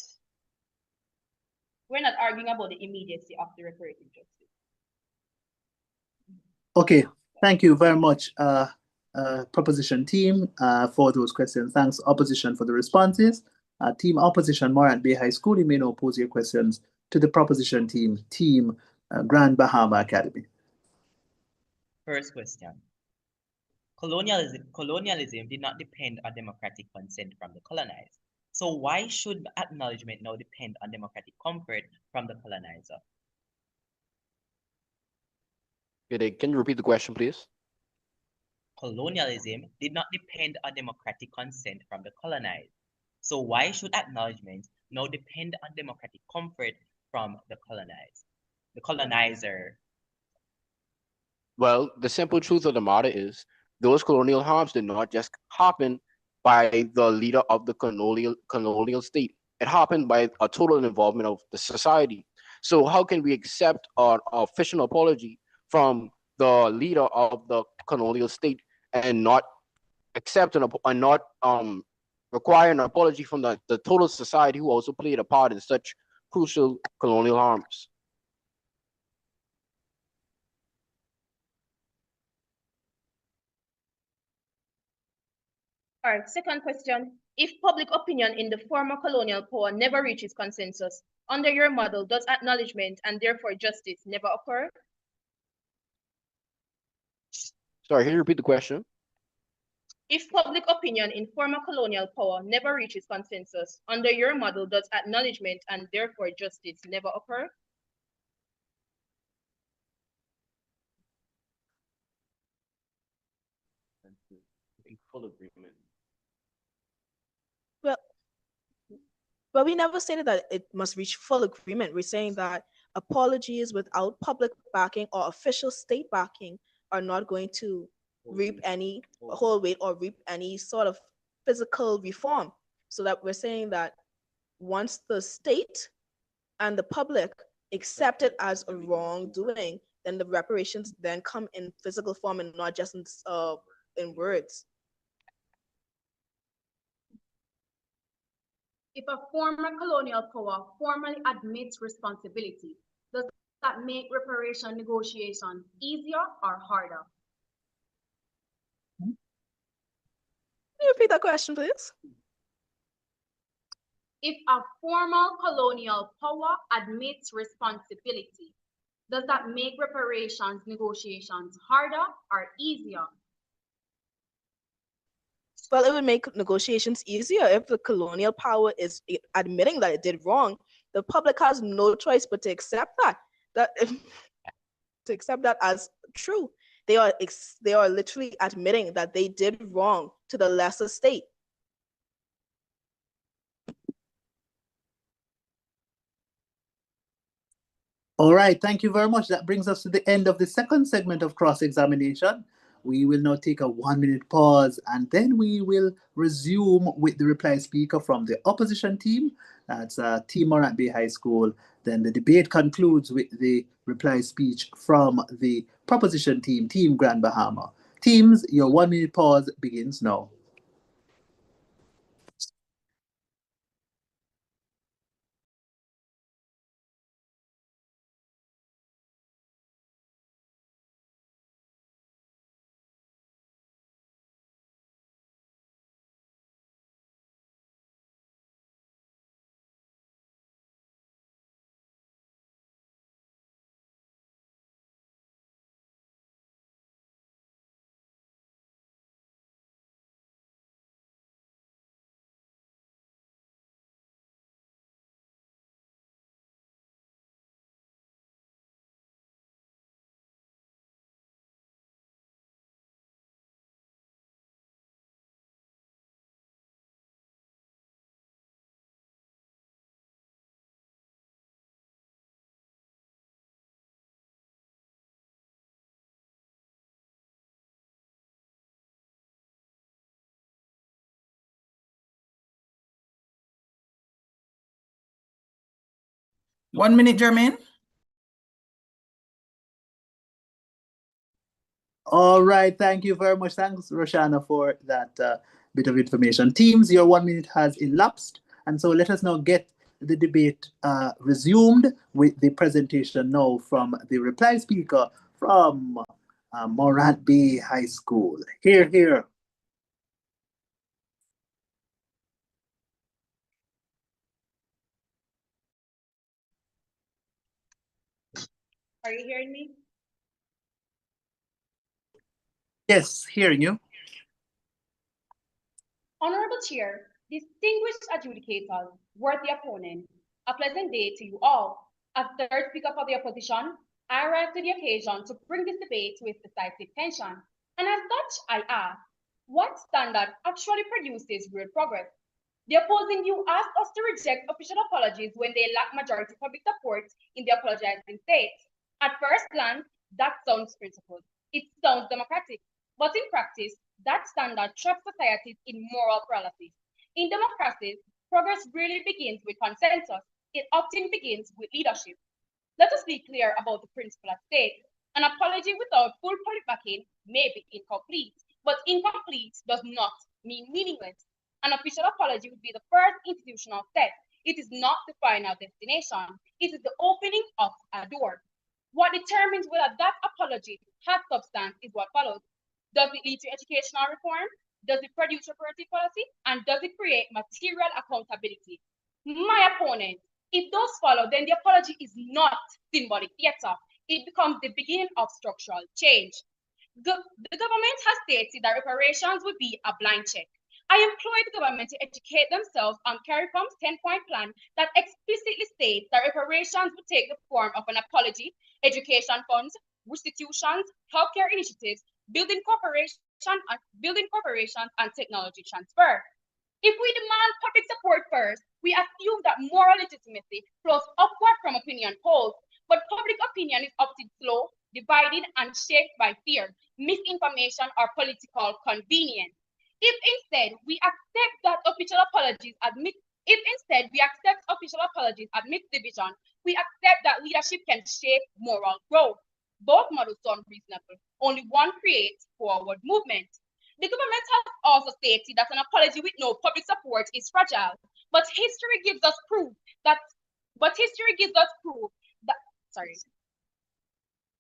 we're not arguing about the immediacy of the reparative justice. Okay, thank you very much, proposition team, for those questions. Thanks, opposition, for the responses. Team opposition, Morant Bay High School, you may now pose your questions to the proposition team, Grand Bahama Academy. First question. Colonialism did not depend on democratic consent from the colonized. So why should acknowledgement now depend on democratic comfort from the colonizer? Can you repeat the question, please? Colonialism did not depend on democratic consent from the colonized. So why should acknowledgement now depend on democratic comfort from the colonized, the colonizer? Well, the simple truth of the matter is those colonial harms did not just happen by the leader of the colonial state. It happened by a total involvement of the society. So how can we accept an official apology from the leader of the colonial state and not accept and not require an apology from the total society who also played a part in such crucial colonial harms. All right, second question. If public opinion in the former colonial power never reaches consensus, under your model, does acknowledgement and therefore justice never occur? Sorry, can you repeat the question? If public opinion in former colonial power never reaches consensus, under your model, does acknowledgement and therefore justice never occur? In full agreement. Well, we never stated that it must reach full agreement. We're saying that apologies without public backing or official state backing are not going to reap any whole weight or reap any sort of physical reform. So that we're saying that once the state and the public accept it as a wrongdoing, then the reparations then come in physical form and not just in words. If a former colonial power formally admits responsibility, does that make reparation negotiations easier or harder? Can you repeat that question, please? If a former colonial power admits responsibility, does that make reparations negotiations harder or easier? Well, it would make negotiations easier if the colonial power is admitting that it did wrong. The public has no choice but to accept to accept that as true. They are literally admitting that they did wrong to the lesser state. All right, thank you very much. That brings us to the end of the second segment of cross-examination. We will now take a 1-minute pause and then we will resume with the reply speaker from the opposition team. That's Team Morant Bay High School. Then the debate concludes with the reply speech from the proposition team, Team Grand Bahama. Teams, your 1-minute pause begins now. One minute, Jermaine. All right, thank you very much. Thanks, Roshana, for that bit of information. Teams, your 1 minute has elapsed. And so let us now get the debate resumed with the presentation now from the reply speaker from Morant Bay High School. Here, here. Are you hearing me? Yes, hearing you. Honorable Chair, distinguished adjudicators, worthy opponents, a pleasant day to you all. As third speaker for the opposition, I rise to the occasion to bring this debate with decisive tension. And as such, I ask, what standard actually produces real progress? The opposing view asked us to reject official apologies when they lack majority public support in the apologizing state. At first glance, that sounds principled. It sounds democratic. But in practice, that standard traps societies in moral paralysis. In democracies, progress really begins with consensus. It often begins with leadership. Let us be clear about the principle at stake. An apology without full public backing may be incomplete, but incomplete does not mean meaningless. An official apology would be the first institutional step. It is not the final destination. It is the opening of a door. What determines whether that apology has substance is what follows. Does it lead to educational reform? Does it produce reparative policy? And does it create material accountability? My opponent, if those follow, then the apology is not symbolic theater. It becomes the beginning of structural change. The government has stated that reparations would be a blind check. I implore the government to educate themselves on CARICOM's 10-point plan that explicitly states that reparations would take the form of an apology, education funds, restitutions, healthcare initiatives, building corporations, and technology transfer. If we demand public support first, we assume that moral legitimacy flows upward from opinion polls, but public opinion is often slow, divided, and shaped by fear, misinformation, or political convenience. If instead we accept official apologies amid division, we accept that leadership can shape moral growth. Both models sound reasonable. Only one creates forward movement. The government has also stated that an apology with no public support is fragile, but history gives us proof that.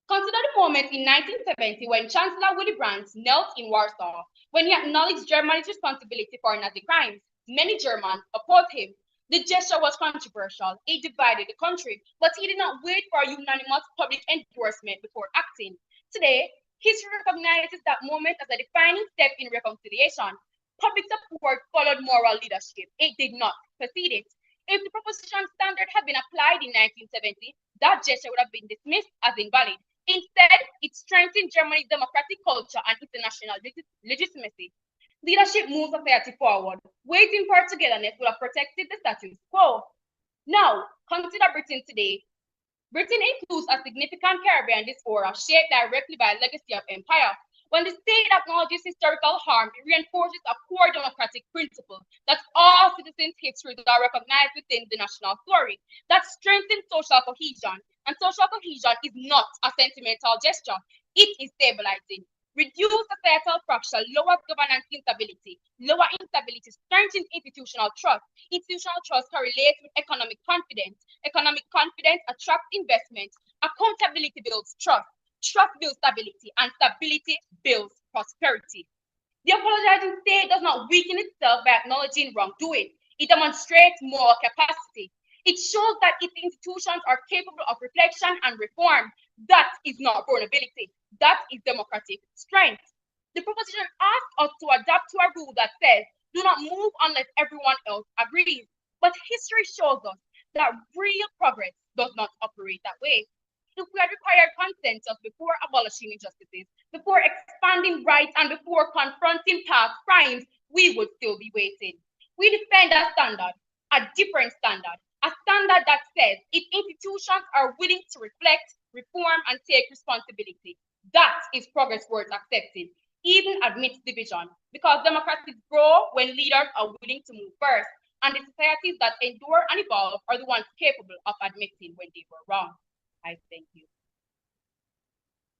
Consider the moment in 1970 when Chancellor Willy Brandt knelt in Warsaw, when he acknowledged Germany's responsibility for Nazi crimes. Many Germans opposed him. The gesture was controversial. It divided the country, but he did not wait for a unanimous public endorsement before acting. Today, history recognizes that moment as a defining step in reconciliation. Public support followed moral leadership. It did not precede it. If the proposition standard had been applied in 1970, that gesture would have been dismissed as invalid. Instead, it strengthened Germany's democratic culture and international legitimacy. Leadership moves society forward. Waiting for togetherness would have protected the status quo. Now, consider Britain today. Britain includes a significant Caribbean diaspora shaped directly by a legacy of empire. When the state acknowledges historical harm, it reinforces a core democratic principle that all citizens' histories are recognized within the national story. That strengthens social cohesion, and social cohesion is not a sentimental gesture. It is stabilizing. Reduce societal fracture, lower governance instability. Lower instability strengthens institutional trust. Institutional trust correlates with economic confidence. Economic confidence attracts investment. Accountability builds trust. Trust builds stability, and stability builds prosperity. The apologizing state does not weaken itself by acknowledging wrongdoing. It demonstrates moral capacity. It shows that its institutions are capable of reflection and reform. That is not vulnerability. That is democratic strength. The proposition asks us to adapt to a rule that says, do not move unless everyone else agrees. But history shows us that real progress does not operate that way. If we had required consensus before abolishing injustices, before expanding rights, and before confronting past crimes, we would still be waiting. We defend a standard, a different standard, a standard that says if institutions are willing to reflect, reform, and take responsibility, that is progress worth accepting, even amidst division, because democracies grow when leaders are willing to move first, and the societies that endure and evolve are the ones capable of admitting when they were wrong. I thank you.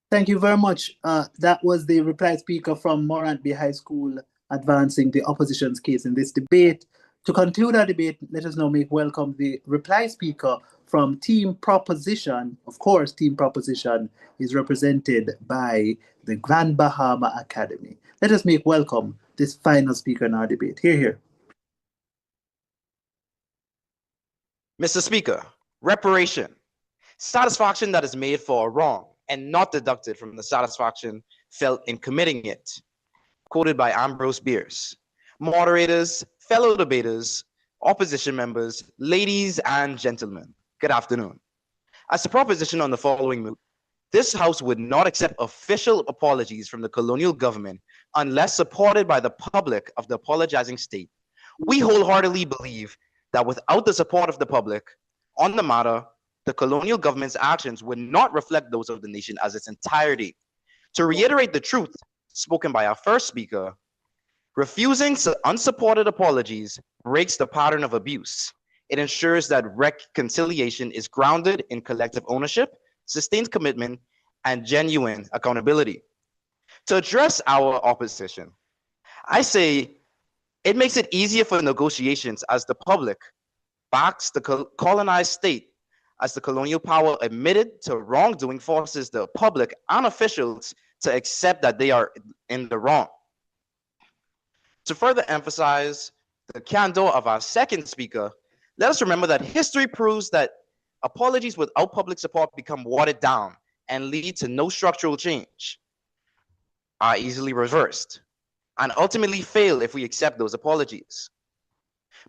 Thank you very much. That was the reply speaker from Morant Bay High School advancing the opposition's case in this debate. To conclude our debate, let us now make welcome the reply speaker from Team Proposition. Of course, Team Proposition is represented by the Grand Bahama Academy. Let us make welcome this final speaker in our debate. Hear, hear. Mr. Speaker, reparation. Satisfaction that is made for a wrong and not deducted from the satisfaction felt in committing it. Quoted by Ambrose Bierce. Moderators, fellow debaters, opposition members, ladies and gentlemen, good afternoon. As a proposition on the following moot, this House would not accept official apologies from the colonial government unless supported by the public of the apologizing state. We wholeheartedly believe that without the support of the public on the matter, the colonial government's actions would not reflect those of the nation as its entirety. To reiterate the truth spoken by our first speaker, refusing unsupported apologies breaks the pattern of abuse. It ensures that reconciliation is grounded in collective ownership, sustained commitment, and genuine accountability. To address our opposition, I say it makes it easier for negotiations as the public backs the colonized state, as the colonial power admitted to wrongdoing forces the public and officials to accept that they are in the wrong. To further emphasize the candor of our second speaker, let us remember that history proves that apologies without public support become watered down and lead to no structural change, are easily reversed, and ultimately fail if we accept those apologies.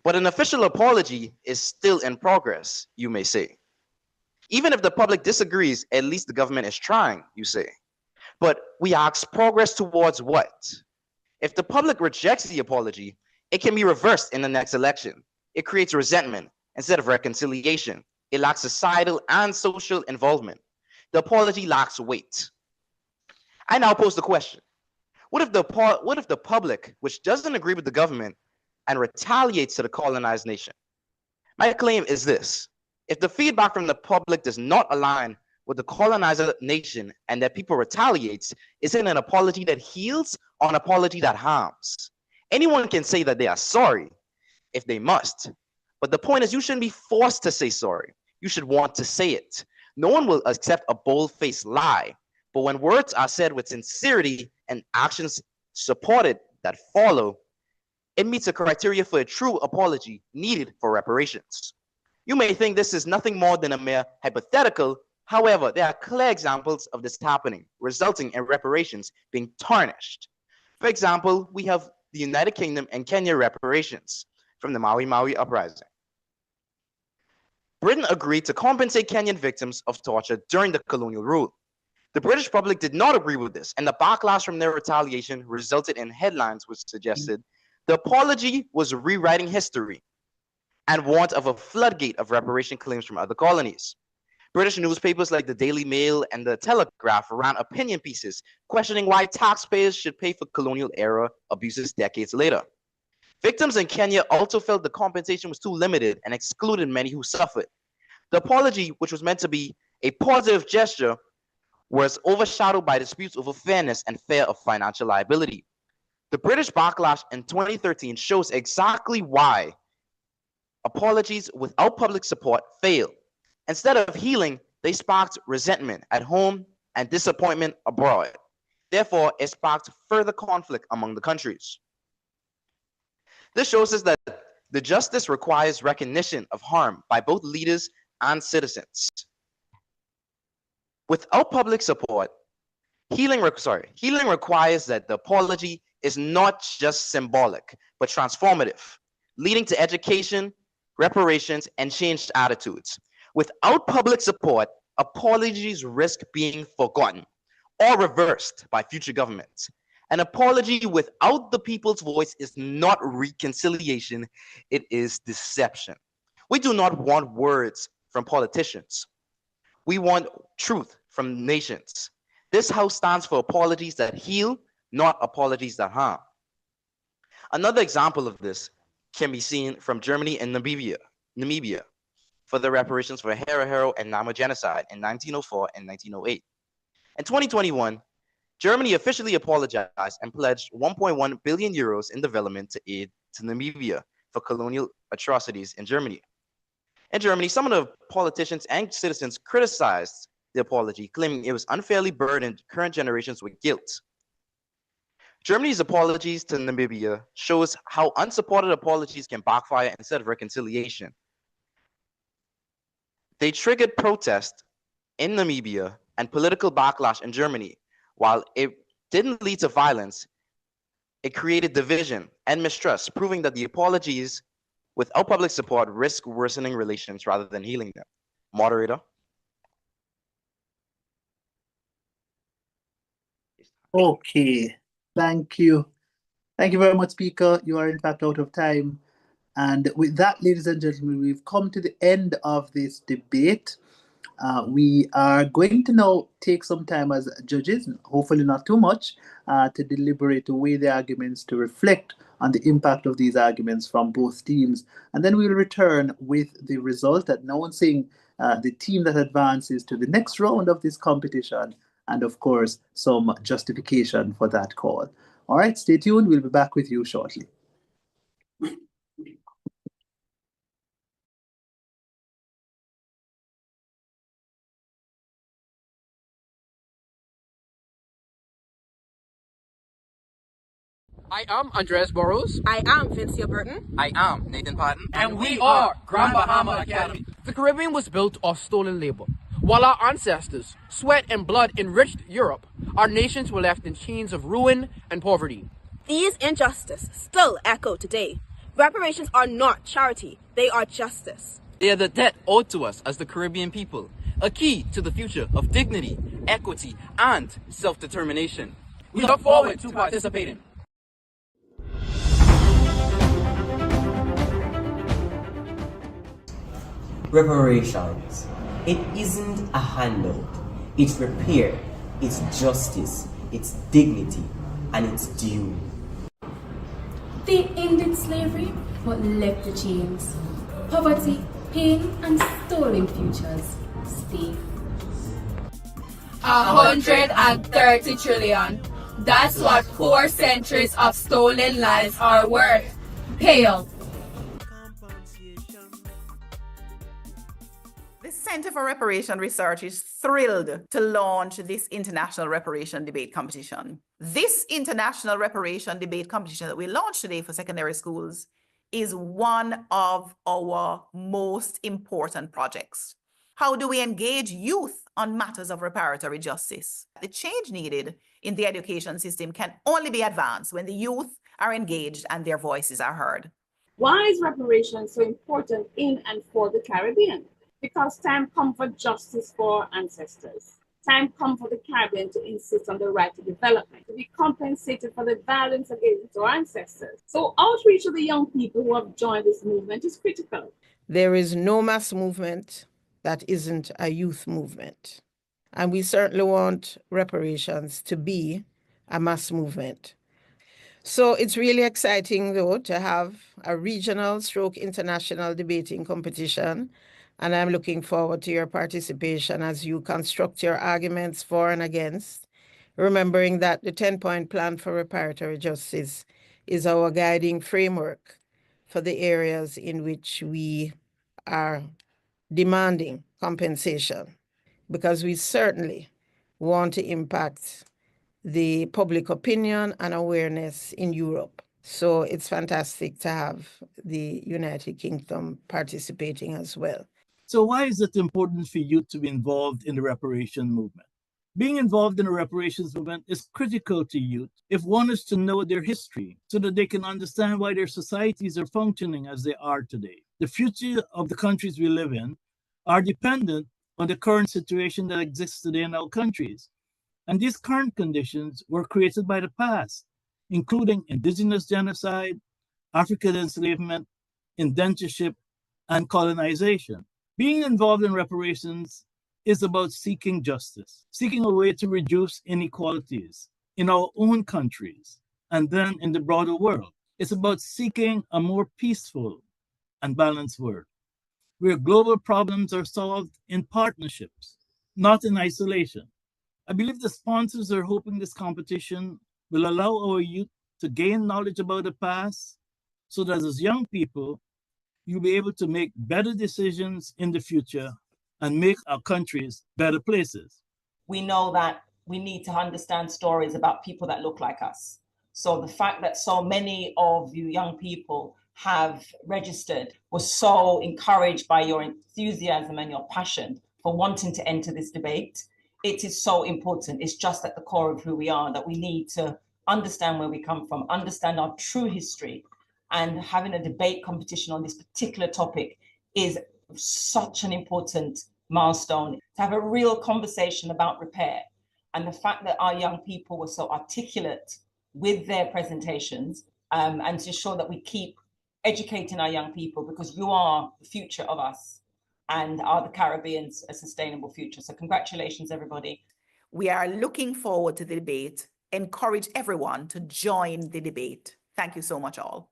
But an official apology is still in progress, you may say. Even if the public disagrees, at least the government is trying, you say. But we ask, progress towards what? If the public rejects the apology, it can be reversed in the next election. It creates resentment instead of reconciliation. It lacks societal and social involvement. The apology lacks weight. I now pose the question, what if the public, which doesn't agree with the government and retaliates to the colonized nation? My claim is this: if the feedback from the public does not align with the colonizer nation and that people retaliates, is it an apology that heals or an apology that harms? Anyone can say that they are sorry if they must, but the point is you shouldn't be forced to say sorry. You should want to say it. No one will accept a bold-faced lie, but when words are said with sincerity and actions supported that follow, it meets the criteria for a true apology needed for reparations. You may think this is nothing more than a mere hypothetical. However, there are clear examples of this happening, resulting in reparations being tarnished. For example, we have the United Kingdom and Kenya reparations from the Maui Maui uprising. Britain agreed to compensate Kenyan victims of torture during the colonial rule. The British public did not agree with this, and the backlash from their retaliation resulted in headlines which suggested the apology was rewriting history and warned of a floodgate of reparation claims from other colonies. British newspapers like the Daily Mail and the Telegraph ran opinion pieces questioning why taxpayers should pay for colonial era abuses decades later. Victims in Kenya also felt the compensation was too limited and excluded many who suffered. The apology, which was meant to be a positive gesture, was overshadowed by disputes over fairness and fear of financial liability. The British backlash in 2013 shows exactly why apologies without public support fail. Instead of healing, they sparked resentment at home and disappointment abroad. Therefore, it sparked further conflict among the countries. This shows us that the justice requires recognition of harm by both leaders and citizens. Without public support, healing requires that the apology is not just symbolic, but transformative, leading to education, reparations, and changed attitudes. Without public support, apologies risk being forgotten or reversed by future governments. An apology without the people's voice is not reconciliation, it is deception. We do not want words from politicians. We want truth from nations. This house stands for apologies that heal, not apologies that harm. Another example of this can be seen from Germany and Namibia for the reparations for Herero and Nama genocide in 1904 and 1908. In 2021, Germany officially apologized and pledged 1.1 billion euros in development aid to Namibia for colonial atrocities in Germany. In Germany, some of the politicians and citizens criticized the apology, claiming it was unfairly burdened current generations with guilt. Germany's apologies to Namibia shows how unsupported apologies can backfire instead of reconciliation. They triggered protest in Namibia and political backlash in Germany. While it didn't lead to violence, it created division and mistrust, proving that the apologies without public support risk worsening relations rather than healing them. Moderator. Okay, thank you. Thank you very much, Speaker. You are in fact out of time. And with that, ladies and gentlemen, we've come to the end of this debate. We are going to now take some time as judges, hopefully not too much, to deliberate, to weigh the arguments, to reflect on the impact of these arguments from both teams. And then we'll return with the result, announcing the team that advances to the next round of this competition and, of course, some justification for that call. All right, stay tuned. We'll be back with you shortly. I am Andres Burrows. I am Vincia Burton. I am Nathan Patton. And we are Grand Bahama Academy. The Caribbean was built off stolen labor. While our ancestors, sweat and blood enriched Europe, our nations were left in chains of ruin and poverty. These injustices still echo today. Reparations are not charity, they are justice. They are the debt owed to us as the Caribbean people, a key to the future of dignity, equity, and self-determination. We look forward to participating. Reparations. It isn't a handout. It's repair, it's justice, it's dignity, and it's due. They ended slavery but left the chains. Poverty, pain, and stolen futures stay. 130 trillion. That's what 4 centuries of stolen lives are worth. Pay up. The Center for Reparation Research is thrilled to launch this international reparation debate competition. This international reparation debate competition that we launched today for secondary schools is one of our most important projects. How do we engage youth on matters of reparatory justice? The change needed in the education system can only be advanced when the youth are engaged and their voices are heard. Why is reparations so important in and for the Caribbean? Because time comes for justice for our ancestors. Time comes for the Caribbean to insist on the right to development, to be compensated for the violence against our ancestors. So outreach to the young people who have joined this movement is critical. There is no mass movement that isn't a youth movement. And we certainly want reparations to be a mass movement. So it's really exciting, though, to have a regional stroke international debating competition. And I'm looking forward to your participation as you construct your arguments for and against, remembering that the 10-point plan for reparatory justice is our guiding framework for the areas in which we are demanding compensation, because we certainly want to impact the public opinion and awareness in Europe. So it's fantastic to have the United Kingdom participating as well. So why is it important for youth to be involved in the reparation movement? Being involved in the reparations movement is critical to youth if one is to know their history so that they can understand why their societies are functioning as they are today. The future of the countries we live in are dependent on the current situation that exists today in our countries. And these current conditions were created by the past, including indigenous genocide, African enslavement, indentureship, and colonization. Being involved in reparations is about seeking justice, seeking a way to reduce inequalities in our own countries and then in the broader world. It's about seeking a more peaceful and balanced world, where global problems are solved in partnerships, not in isolation. I believe the sponsors are hoping this competition will allow our youth to gain knowledge about the past so that as young people, you'll be able to make better decisions in the future and make our countries better places. We know that we need to understand stories about people that look like us. So the fact that so many of you young people have registered was so encouraged by your enthusiasm and your passion for wanting to enter this debate. It is so important. It's just at the core of who we are, that we need to understand where we come from, understand our true history, and having a debate competition on this particular topic is such an important milestone. To have a real conversation about repair, and the fact that our young people were so articulate with their presentations, and to ensure that we keep educating our young people, because you are the future of us and are the Caribbean's a sustainable future. So congratulations, everybody. We are looking forward to the debate. Encourage everyone to join the debate. Thank you so much, all.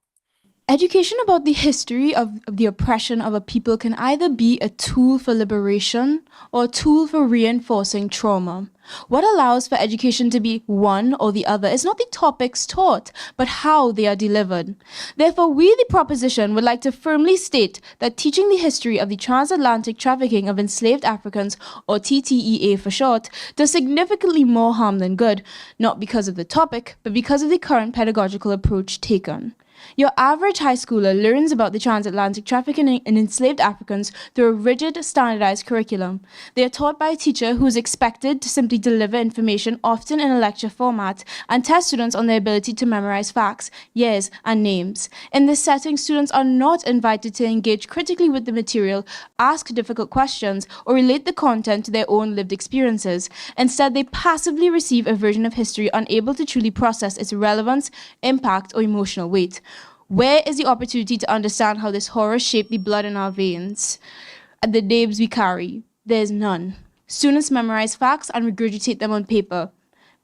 Education about the history of the oppression of a people can either be a tool for liberation or a tool for reinforcing trauma. What allows for education to be one or the other is not the topics taught, but how they are delivered. Therefore, we, the proposition, would like to firmly state that teaching the history of the transatlantic trafficking of enslaved Africans, or TTEA for short, does significantly more harm than good, not because of the topic, but because of the current pedagogical approach taken. Your average high schooler learns about the transatlantic trafficking in enslaved Africans through a rigid, standardized curriculum. They are taught by a teacher who is expected to simply deliver information, often in a lecture format, and test students on their ability to memorize facts, years, and names. In this setting, students are not invited to engage critically with the material, ask difficult questions, or relate the content to their own lived experiences. Instead, they passively receive a version of history unable to truly process its relevance, impact, or emotional weight. Where is the opportunity to understand how this horror shaped the blood in our veins and the names we carry? There is none. Students memorize facts and regurgitate them on paper.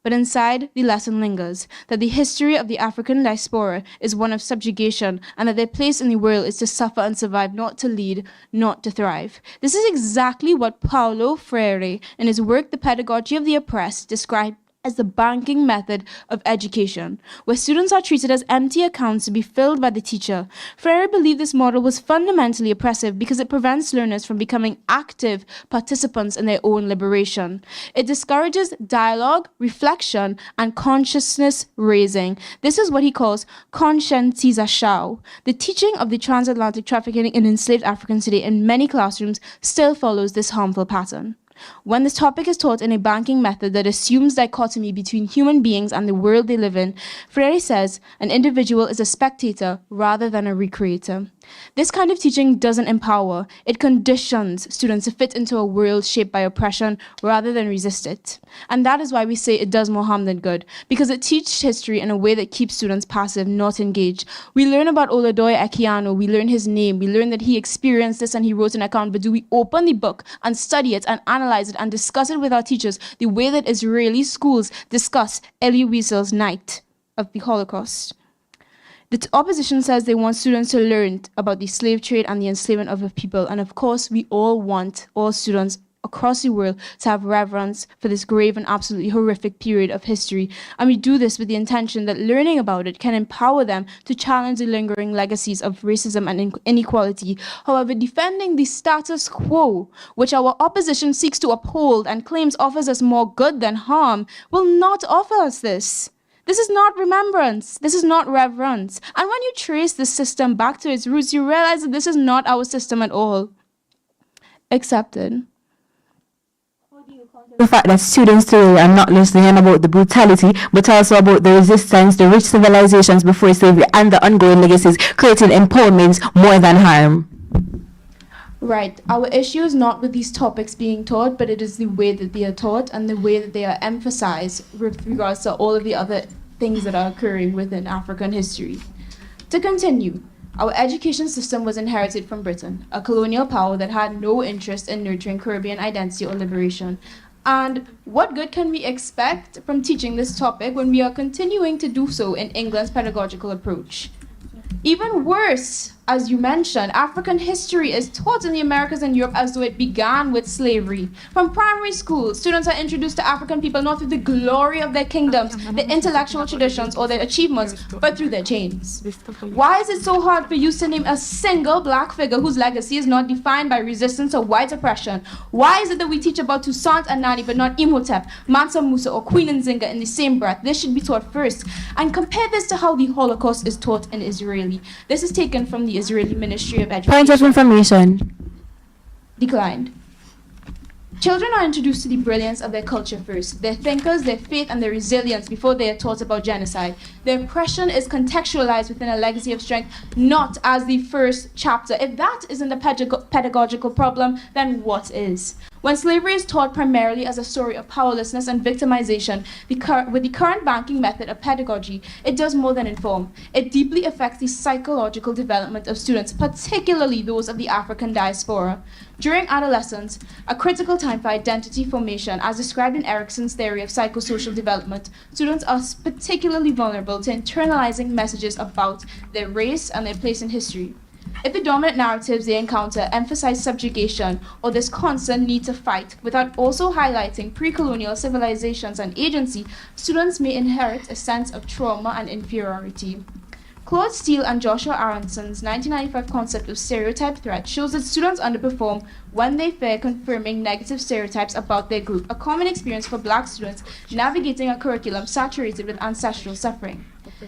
But inside, the lesson lingers, that the history of the African diaspora is one of subjugation, and that their place in the world is to suffer and survive, not to lead, not to thrive. This is exactly what Paulo Freire, in his work The Pedagogy of the Oppressed, described as the banking method of education, where students are treated as empty accounts to be filled by the teacher. Freire believed this model was fundamentally oppressive because it prevents learners from becoming active participants in their own liberation. It discourages dialogue, reflection, and consciousness raising. This is what he calls conscientization. The teaching of the transatlantic trafficking in enslaved Africans today in many classrooms still follows this harmful pattern. When this topic is taught in a banking method that assumes dichotomy between human beings and the world they live in, Freire says an individual is a spectator rather than a recreator. This kind of teaching doesn't empower, it conditions students to fit into a world shaped by oppression rather than resist it. And that is why we say it does more harm than good, because it teaches history in a way that keeps students passive, not engaged. We learn about Oladoye Ekiano, we learn his name, we learn that he experienced this and he wrote an account, but do we open the book and study it and analyze it and discuss it with our teachers the way that Israeli schools discuss Elie Wiesel's Night of the Holocaust? The opposition says they want students to learn about the slave trade and the enslavement of a people. And of course, we all want all students across the world to have reverence for this grave and absolutely horrific period of history. And we do this with the intention that learning about it can empower them to challenge the lingering legacies of racism and inequality. However, defending the status quo, which our opposition seeks to uphold and claims offers us more good than harm, will not offer us this. This is not remembrance. This is not reverence. And when you trace the system back to its roots, you realize that this is not our system at all. Accepted. The fact that students today are not listening about the brutality, but also about the resistance, the rich civilizations before slavery, and the ongoing legacies, creating empowerment more than harm. Right. Our issue is not with these topics being taught, but it is the way that they are taught and the way that they are emphasized with regards to all of the other things that are occurring within African history. To continue, our education system was inherited from Britain, a colonial power that had no interest in nurturing Caribbean identity or liberation. And what good can we expect from teaching this topic when we are continuing to do so in England's pedagogical approach? Even worse, as you mentioned, African history is taught in the Americas and Europe as though it began with slavery. From primary school, students are introduced to African people not through the glory of their kingdoms, their intellectual traditions, or their achievements, but through their chains. Why is it so hard for you to name a single black figure whose legacy is not defined by resistance or white oppression? Why is it that we teach about Toussaint and Nani but not Imhotep, Mansa Musa, or Queen Nzinga in the same breath? This should be taught first. And compare this to how the Holocaust is taught in Israeli. This is taken from the Israeli Ministry of Education. Point of information. Declined. Children are introduced to the brilliance of their culture first, their thinkers, their faith, and their resilience before they are taught about genocide. Their oppression is contextualized within a legacy of strength, not as the first chapter. If that isn't a pedagogical problem, then what is? When slavery is taught primarily as a story of powerlessness and victimization, with the current banking method of pedagogy, it does more than inform. It deeply affects the psychological development of students, particularly those of the African diaspora. During adolescence, a critical time for identity formation, as described in Erickson's theory of psychosocial development, students are particularly vulnerable to internalizing messages about their race and their place in history. If the dominant narratives they encounter emphasize subjugation or this constant need to fight without also highlighting pre-colonial civilizations and agency, students may inherit a sense of trauma and inferiority. Claude Steele and Joshua Aronson's 1995 concept of stereotype threat shows that students underperform when they fear confirming negative stereotypes about their group, a common experience for Black students navigating a curriculum saturated with ancestral suffering.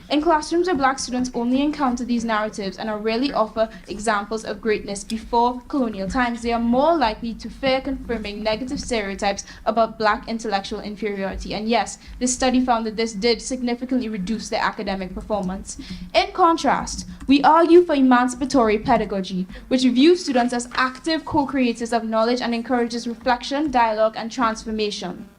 In classrooms where Black students only encounter these narratives and are rarely offered examples of greatness before colonial times, they are more likely to fear confirming negative stereotypes about Black intellectual inferiority. And yes, this study found that this did significantly reduce their academic performance. In contrast, we argue for emancipatory pedagogy, which views students as active co-creators of knowledge and encourages reflection, dialogue, and transformation.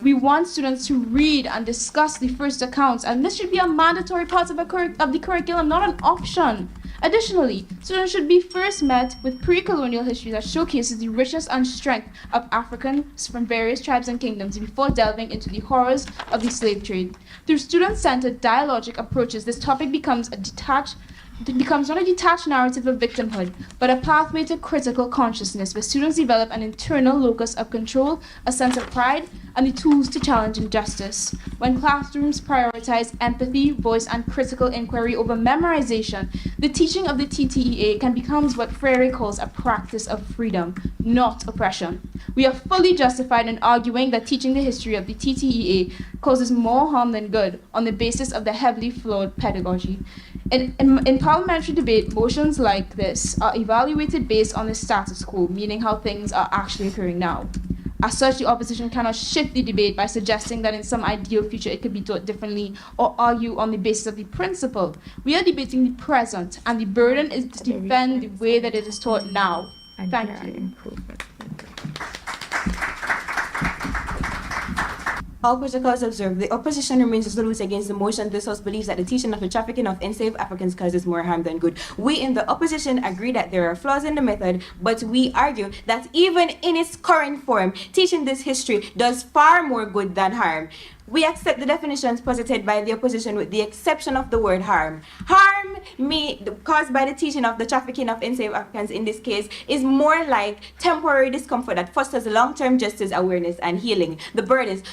We want students to read and discuss the first accounts, and this should be a mandatory part of the curriculum, not an option. Additionally, students should be first met with pre-colonial history that showcases the richness and strength of Africans from various tribes and kingdoms before delving into the horrors of the slave trade. Through student-centered dialogic approaches, this topic becomes not a detached narrative of victimhood, but a pathway to critical consciousness where students develop an internal locus of control, a sense of pride, and the tools to challenge injustice. When classrooms prioritize empathy, voice, and critical inquiry over memorization, the teaching of the TTEA can become what Freire calls a practice of freedom, not oppression. We are fully justified in arguing that teaching the history of the TTEA causes more harm than good on the basis of the heavily flawed pedagogy. In parliamentary debate, motions like this are evaluated based on the status quo, meaning how things are actually occurring now. As such, the opposition cannot shift the debate by suggesting that in some ideal future it could be taught differently or argue on the basis of the principle. We are debating the present, and the burden is to defend the way that it is taught now. Thank you. All protocols observed, the opposition remains resolute against the motion. This House believes that the teaching of the trafficking of enslaved Africans causes more harm than good. We in the opposition agree that there are flaws in the method, but we argue that even in its current form, teaching this history does far more good than harm. We accept the definitions posited by the opposition with the exception of the word harm. Harm caused by the teaching of the trafficking of enslaved Africans in this case is more like temporary discomfort that fosters long-term justice awareness and healing. The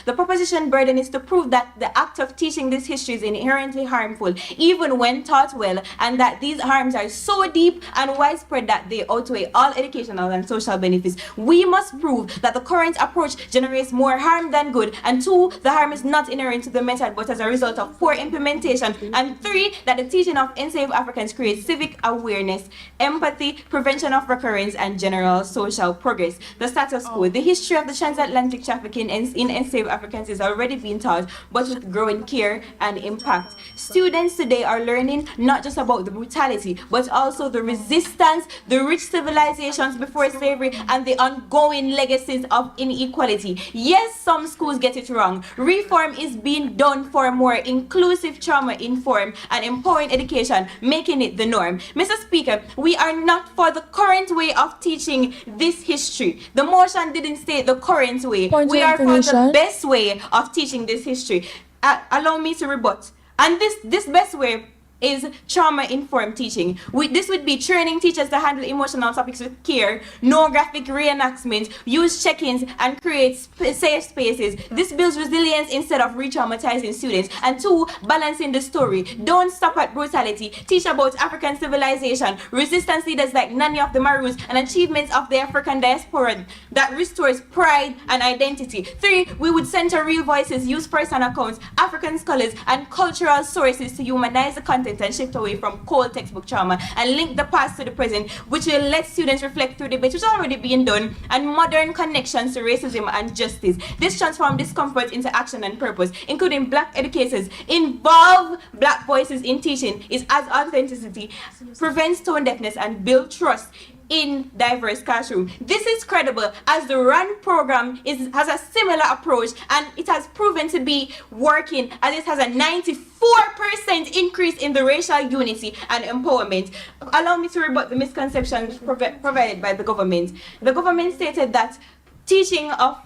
proposition burden is to prove that the act of teaching this history is inherently harmful, even when taught well, and that these harms are so deep and widespread that they outweigh all educational and social benefits. We must prove that the current approach generates more harm than good, and 2, the harm is not inherent to the method but as a result of poor implementation, and 3, that the teaching of enslaved Africans creates civic awareness, empathy, prevention of recurrence, and general social progress. The status quo, the history of the transatlantic trafficking in enslaved Africans is already being taught, but with growing care and impact. Students today are learning not just about the brutality, but also the resistance, the rich civilizations before slavery, and the ongoing legacies of inequality. Yes, some schools get it wrong. Reform is being done for more inclusive, trauma-informed, and empowering education, making it the norm. Mr. Speaker, we are not for the current way of teaching this history. The motion didn't state the current way. We are for the best way of teaching this history. Allow me to rebut. And this best way is trauma-informed teaching. This would be training teachers to handle emotional topics with care, no graphic reenactment, use check-ins, and create safe spaces. This builds resilience instead of re-traumatizing students. And 2, balancing the story. Don't stop at brutality. Teach about African civilization, resistance leaders like Nani of the Maroons, and achievements of the African diaspora that restores pride and identity. 3, we would center real voices, use first-hand accounts, African scholars, and cultural sources to humanize the content and shift away from cold textbook trauma and link the past to the present, which will let students reflect through debate, which is already being done, and modern connections to racism and justice. This transforms discomfort into action and purpose, including Black educators. Involve Black voices in teaching is as authenticity, prevents tone deafness, and build trust. in diverse classroom. This is credible as the RUN program has a similar approach, and it has proven to be working, as it has a 94% increase in the racial unity and empowerment. Allow me to rebut the misconceptions provided by the government. The government stated that teaching of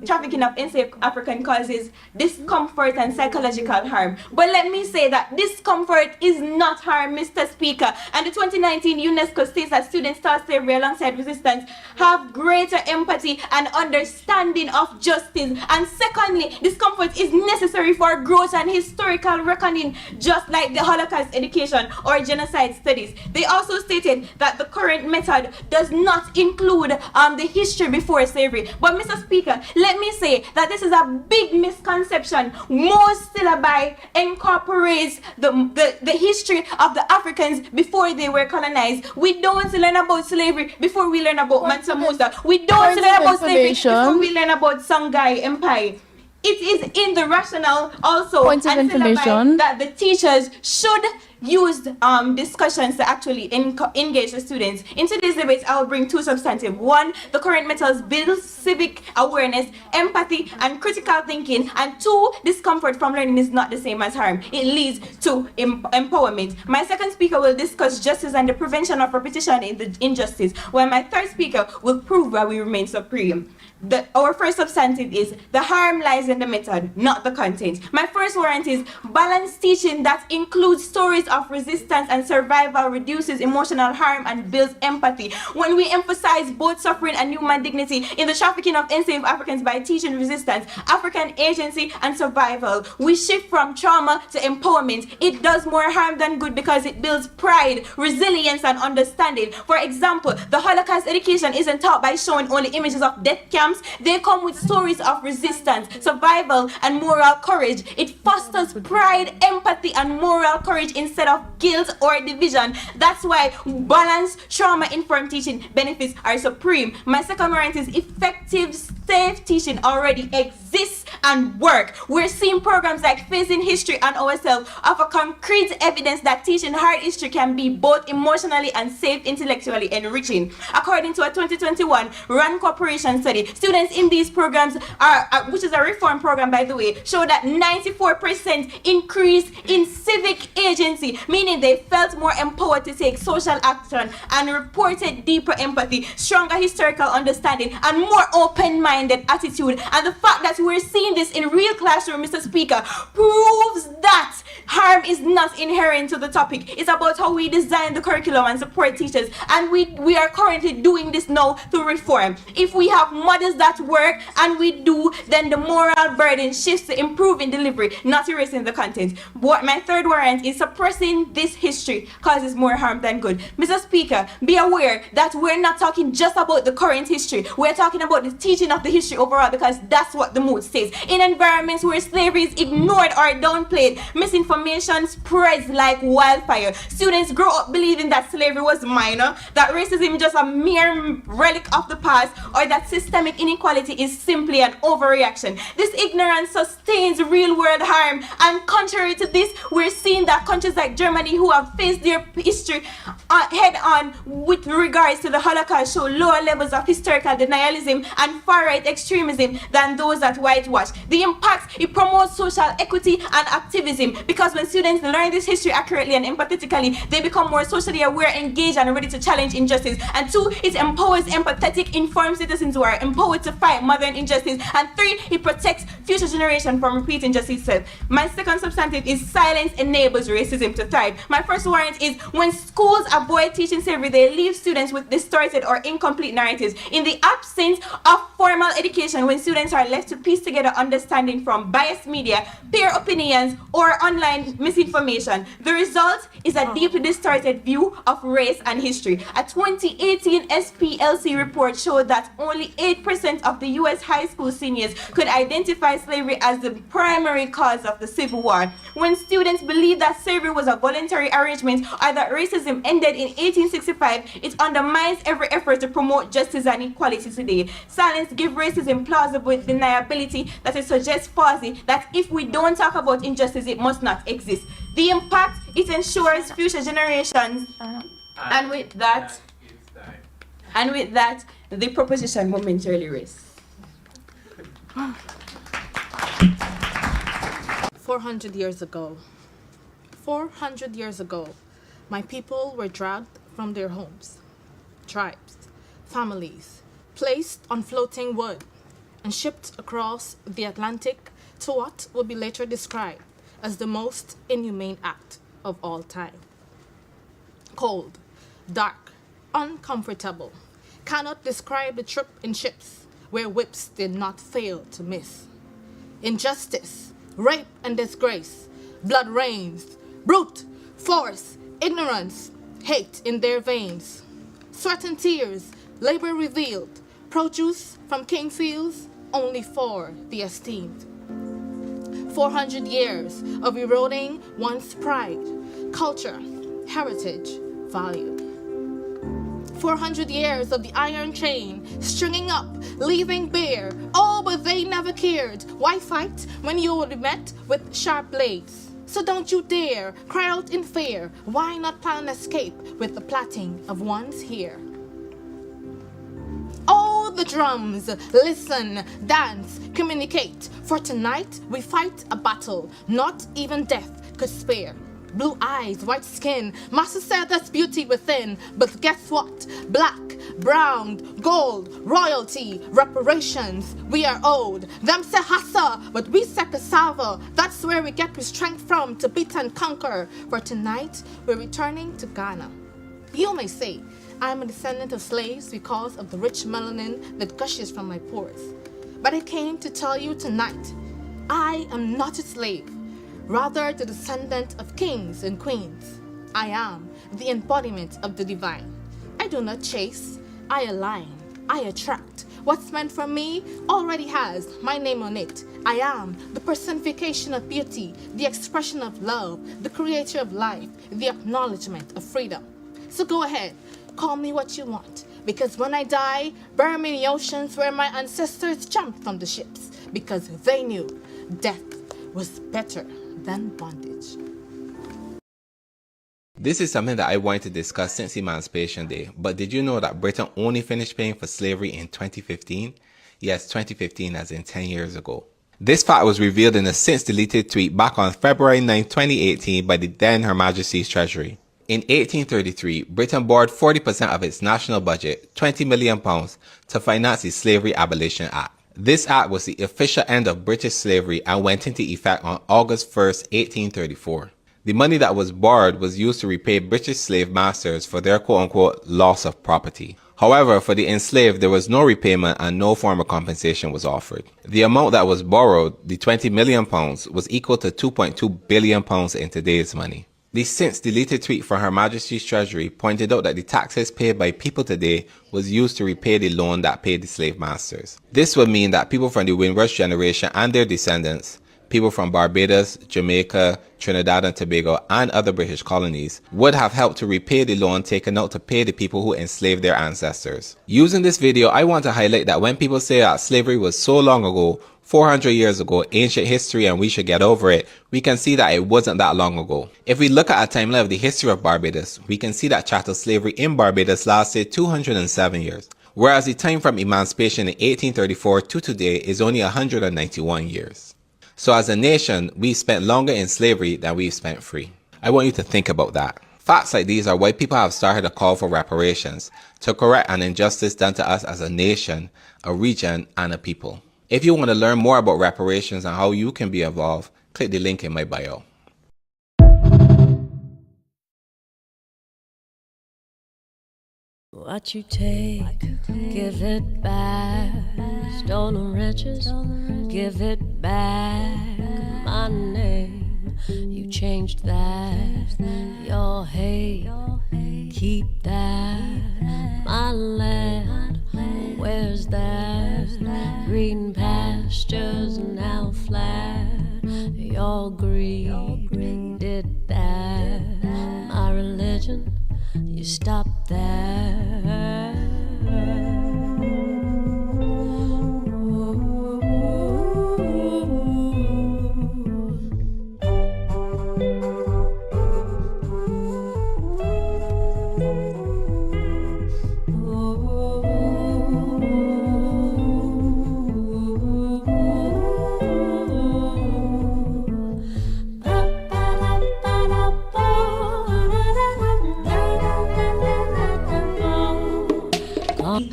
trafficking of enslaved African causes discomfort and psychological harm. But let me say that discomfort is not harm, Mr. Speaker. And the 2019 UNESCO states that students taught slavery alongside resistance have greater empathy and understanding of justice. And secondly, discomfort is necessary for growth and historical reckoning, just like the Holocaust education or genocide studies. They also stated that the current method does not include the history before slavery. But Mr. Speaker, let me say that this is a big misconception. Most syllabi incorporates the history of the Africans before they were colonized. We don't learn about slavery before we learn about Mansa Musa. We don't learn about slavery before we learn about Songhai Empire. It is in the rationale also Points of information that the teachers should use discussions to actually engage the students. In today's debate, I will bring two substantive. One, the current methods build civic awareness, empathy, and critical thinking. And two, discomfort from learning is not the same as harm. It leads to empowerment. My second speaker will discuss justice and the prevention of repetition in the injustice, while my third speaker will prove why we remain supreme. Our first substantive is the harm lies in the method, not the content. My first warrant is balanced teaching that includes stories of resistance and survival, reduces emotional harm and builds empathy. When we emphasize both suffering and human dignity in the trafficking of enslaved Africans by teaching resistance, African agency and survival, we shift from trauma to empowerment. It does more harm than good because it builds pride, resilience, and understanding. For example, the Holocaust education isn't taught by showing only images of death camps. They come with stories of resistance, survival, and moral courage. It fosters pride, empathy, and moral courage instead of guilt or division. That's why balanced, trauma-informed teaching benefits are supreme. My second warrant is effective, safe teaching already exists and work. We're seeing programs like Facing History and Ourselves offer concrete evidence that teaching hard history can be both emotionally and safe, intellectually enriching. According to a 2021 RUN Corporation study, students in these programs which is a reform program by the way, show that 94% increase in civic agency, meaning they felt more empowered to take social action and reported deeper empathy, stronger historical understanding, and more open-minded attitude. And the fact that we're seeing this in real classroom, Mr. Speaker, proves that harm is not inherent to the topic. It's about how we design the curriculum and support teachers, and we are currently doing this now through reform. If we have models that work, and we do, then the moral burden shifts to improving delivery, not erasing the content. What my third warrant is suppressing this history causes more harm than good. Mr. Speaker, be aware that we're not talking just about the current history. We're talking about the teaching of the history overall, because that's what the mood says. In environments where slavery is ignored or downplayed, misinformation spreads like wildfire. Students grow up believing that slavery was minor, that racism is just a mere relic of the past, or that systemic inequality is simply an overreaction. This ignorance sustains real-world harm, and contrary to this, we're seeing that countries like Germany, who have faced their history head-on with regards to the Holocaust, show lower levels of historical denialism and far-right extremism than those that whitewash. The impact, it promotes social equity and activism, because when students learn this history accurately and empathetically, they become more socially aware, engaged, and ready to challenge injustice. And two, it empowers empathetic, informed citizens who are empowered to fight modern injustice. And three, it protects future generations from repeating injustice itself. My second substantive is silence enables racism to thrive. My first warrant is when schools avoid teaching slavery, they leave students with distorted or incomplete narratives. In the absence of formal education, when students are left to piece together understanding from biased media, peer opinions, or online misinformation, the result is a deeply distorted view of race and history. A 2018 SPLC report showed that only 8% of the U.S. high school seniors could identify slavery as the primary cause of the Civil War. When students believe that slavery was a voluntary arrangement or that racism ended in 1865, it undermines every effort to promote justice and equality today. Silence gives racism plausible deniability that it suggests falsely that if we don't talk about injustice, it must not exist. The impact, it ensures future generations, and with that, And with that, the proposition momentarily rests. 400 years ago. 400 years ago, my people were dragged from their homes, tribes, families, placed on floating wood, and shipped across the Atlantic to what will be later described as the most inhumane act of all time. Cold, dark, uncomfortable, cannot describe the trip in ships where whips did not fail to miss. Injustice, rape and disgrace, blood rains, brute, force, ignorance, hate in their veins. Sweat and tears, labor revealed, produce from king fields only for the esteemed. 400 years of eroding one's pride, culture, heritage, value. 400 years of the iron chain, stringing up, leaving bare. Oh, but they never cared. Why fight when you would be met with sharp blades? So don't you dare cry out in fear. Why not plan an escape with the plaiting of one's hair? Oh, the drums, listen, dance, communicate. For tonight we fight a battle not even death could spare. Blue eyes, white skin, master said that's beauty within. But guess what? Black, brown, gold, royalty, reparations, we are owed. Them say hassa, but we say cassava. That's where we get the strength from to beat and conquer. For tonight, we're returning to Ghana. You may say, I'm a descendant of slaves because of the rich melanin that gushes from my pores. But I came to tell you tonight, I am not a slave. Rather the descendant of kings and queens. I am the embodiment of the divine. I do not chase, I align, I attract. What's meant for me already has my name on it. I am the personification of beauty, the expression of love, the creator of life, the acknowledgement of freedom. So go ahead, call me what you want, because when I die, bury me in the oceans where my ancestors jumped from the ships, because they knew death was better than bondage. This is something that I wanted to discuss since Emancipation Day, but did you know that Britain only finished paying for slavery in 2015? Yes, 2015 as in 10 years ago. This fact was revealed in a since deleted tweet back on February 9, 2018 by the then Her Majesty's Treasury. In 1833, Britain borrowed 40% of its national budget, £20 million, to finance the Slavery Abolition Act. This act was the official end of British slavery and went into effect on August 1, 1834. The money that was borrowed was used to repay British slave masters for their quote-unquote loss of property. However, for the enslaved, there was no repayment and no form of compensation was offered. The amount that was borrowed, the £20 million, was equal to £2.2 billion in today's money. The since deleted tweet from Her Majesty's Treasury pointed out that the taxes paid by people today was used to repay the loan that paid the slave masters. This would mean that people from the Windrush generation and their descendants, people from Barbados, Jamaica, Trinidad and Tobago and other British colonies, would have helped to repay the loan taken out to pay the people who enslaved their ancestors. Using this video, I want to highlight that when people say that slavery was so long ago, 400 years ago, ancient history and we should get over it, we can see that it wasn't that long ago. If we look at a timeline of the history of Barbados, we can see that chattel slavery in Barbados lasted 207 years, whereas the time from emancipation in 1834 to today is only 191 years. So as a nation, we spent longer in slavery than we've spent free. I want you to think about that. Facts like these are why people have started a call for reparations, to correct an injustice done to us as a nation, a region, and a people. If you want to learn more about reparations and how you can be involved, click the link in my bio. What you take, give it back. Stolen riches, give it back. My name, you changed that. Your hate, keep that. My land, where's that? Green pastures now flat. Your greed did that. My religion, you stopped that.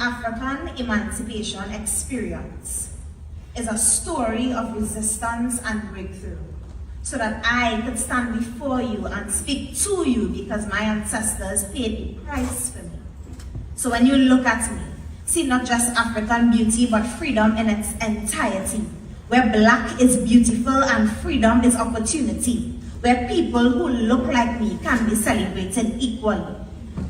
African emancipation experience is a story of resistance and breakthrough, so that I could stand before you and speak to you because my ancestors paid the price for me. So when you look at me, see not just African beauty, but freedom in its entirety, where Black is beautiful and freedom is opportunity, where people who look like me can be celebrated equally.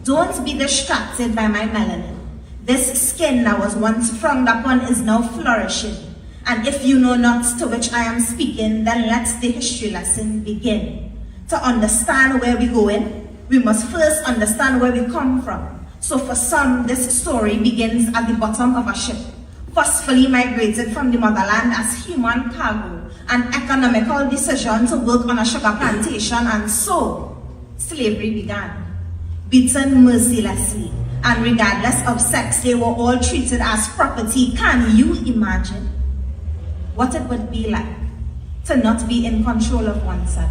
Don't be distracted by my melanin. This skin that was once frowned upon is now flourishing. And if you know not to which I am speaking, then let the history lesson begin. To understand where we're going, we must first understand where we come from. So for some, this story begins at the bottom of a ship, forcefully migrated from the motherland as human cargo, an economical decision to work on a sugar plantation, and so slavery began. Beaten mercilessly, and regardless of sex, they were all treated as property. Can you imagine what it would be like to not be in control of oneself,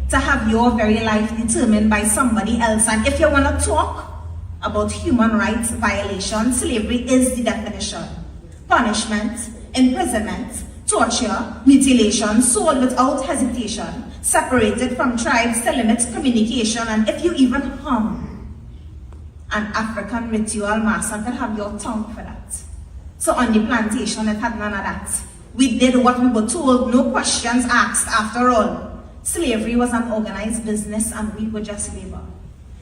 to have your very life determined by somebody else? And if you want to talk about human rights violations, slavery is the definition. Punishment, imprisonment, torture, mutilation, sold without hesitation, separated from tribes to limit communication, and if you even hum an African ritual master could have your tongue for that. So on the plantation, it had none of that. We did what we were told, no questions asked. After all, slavery was an organized business and we were just labor.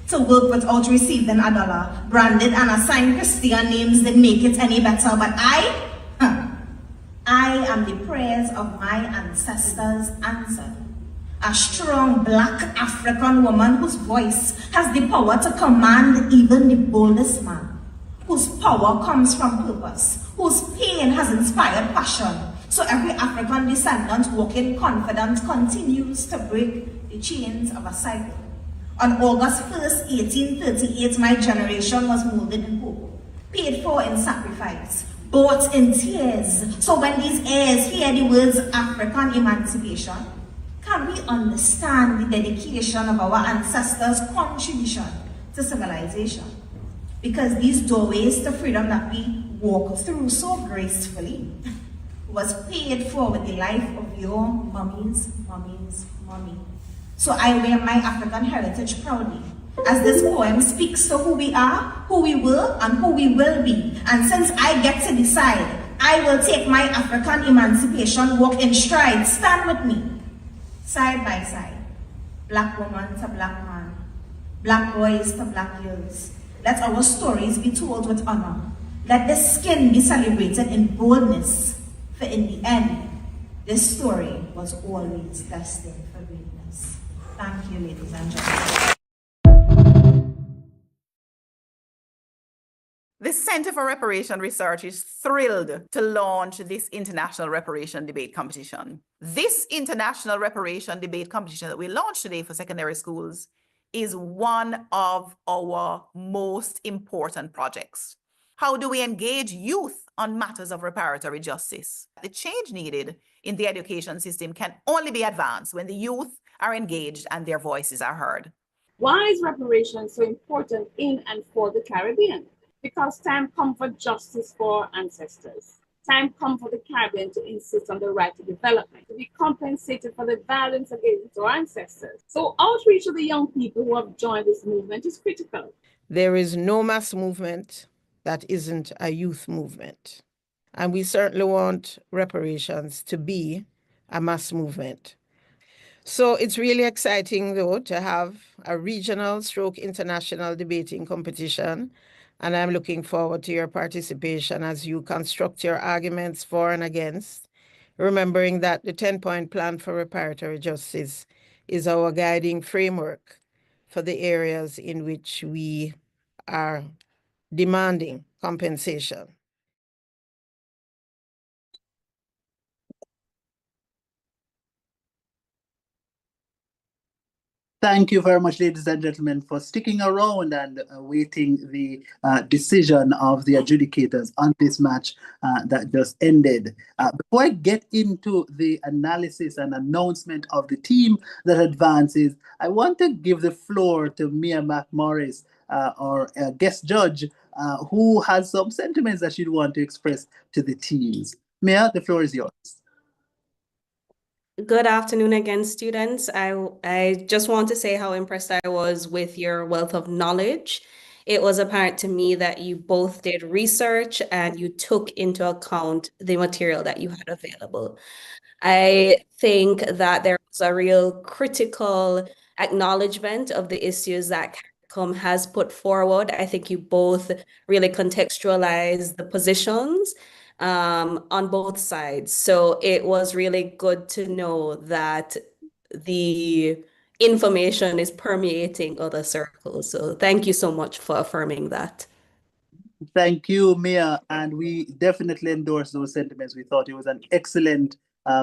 To work without receiving a dollar, branded and assigned Christian names didn't make it any better. But I am the prayers of my ancestors answered. A strong Black African woman whose voice has the power to command even the boldest man, whose power comes from purpose, whose pain has inspired passion. So every African descendant walking confident continues to break the chains of a cycle. On August 1st, 1838, my generation was molded in hope, paid for in sacrifice, bought in tears. So when these heirs hear the words African emancipation, can we understand the dedication of our ancestors' contribution to civilization? Because these doorways to freedom that we walk through so gracefully was paid for with the life of your mummy's mummy. So I wear my African heritage proudly, as this poem speaks to who we are, who we were, and who we will be. And since I get to decide, I will take my African emancipation walk in stride. Stand with me, side by side, Black woman to Black man, Black boys to Black girls. Let our stories be told with honor. Let the skin be celebrated in boldness, for in the end, this story was always destined for greatness. Thank you, ladies and gentlemen. The Center for Reparation Research is thrilled to launch this International Reparation Debate Competition. This International Reparation Debate Competition that we launched today for secondary schools is one of our most important projects. How do we engage youth on matters of reparatory justice? The change needed in the education system can only be advanced when the youth are engaged and their voices are heard. Why is reparation so important in and for the Caribbean? Because time comes for justice for ancestors. Time comes for the Caribbean to insist on the right to development, to be compensated for the violence against our ancestors. So outreach to the young people who have joined this movement is critical. There is no mass movement that isn't a youth movement. And we certainly want reparations to be a mass movement. So it's really exciting, though, to have a regional stroke international debating competition. And I'm looking forward to your participation as you construct your arguments for and against, remembering that the 10-point plan for reparatory justice is our guiding framework for the areas in which we are demanding compensation. Thank you very much, ladies and gentlemen, for sticking around and awaiting the decision of the adjudicators on this match that just ended. Before I get into the analysis and announcement of the team that advances, I want to give the floor to Mia McMorris, our guest judge, who has some sentiments that she'd want to express to the teams. Mia, the floor is yours. Good afternoon again, students. I just want to say how impressed I was with your wealth of knowledge. It was apparent to me that you both did research and you took into account the material that you had available. I think that there was a real critical acknowledgement of the issues that CARICOM has put forward. I think you both really contextualized the positions on both sides. So it was really good to know that the information is permeating other circles. So thank you so much for affirming that. Thank you, Mia, and we definitely endorse those sentiments. We thought it was an excellent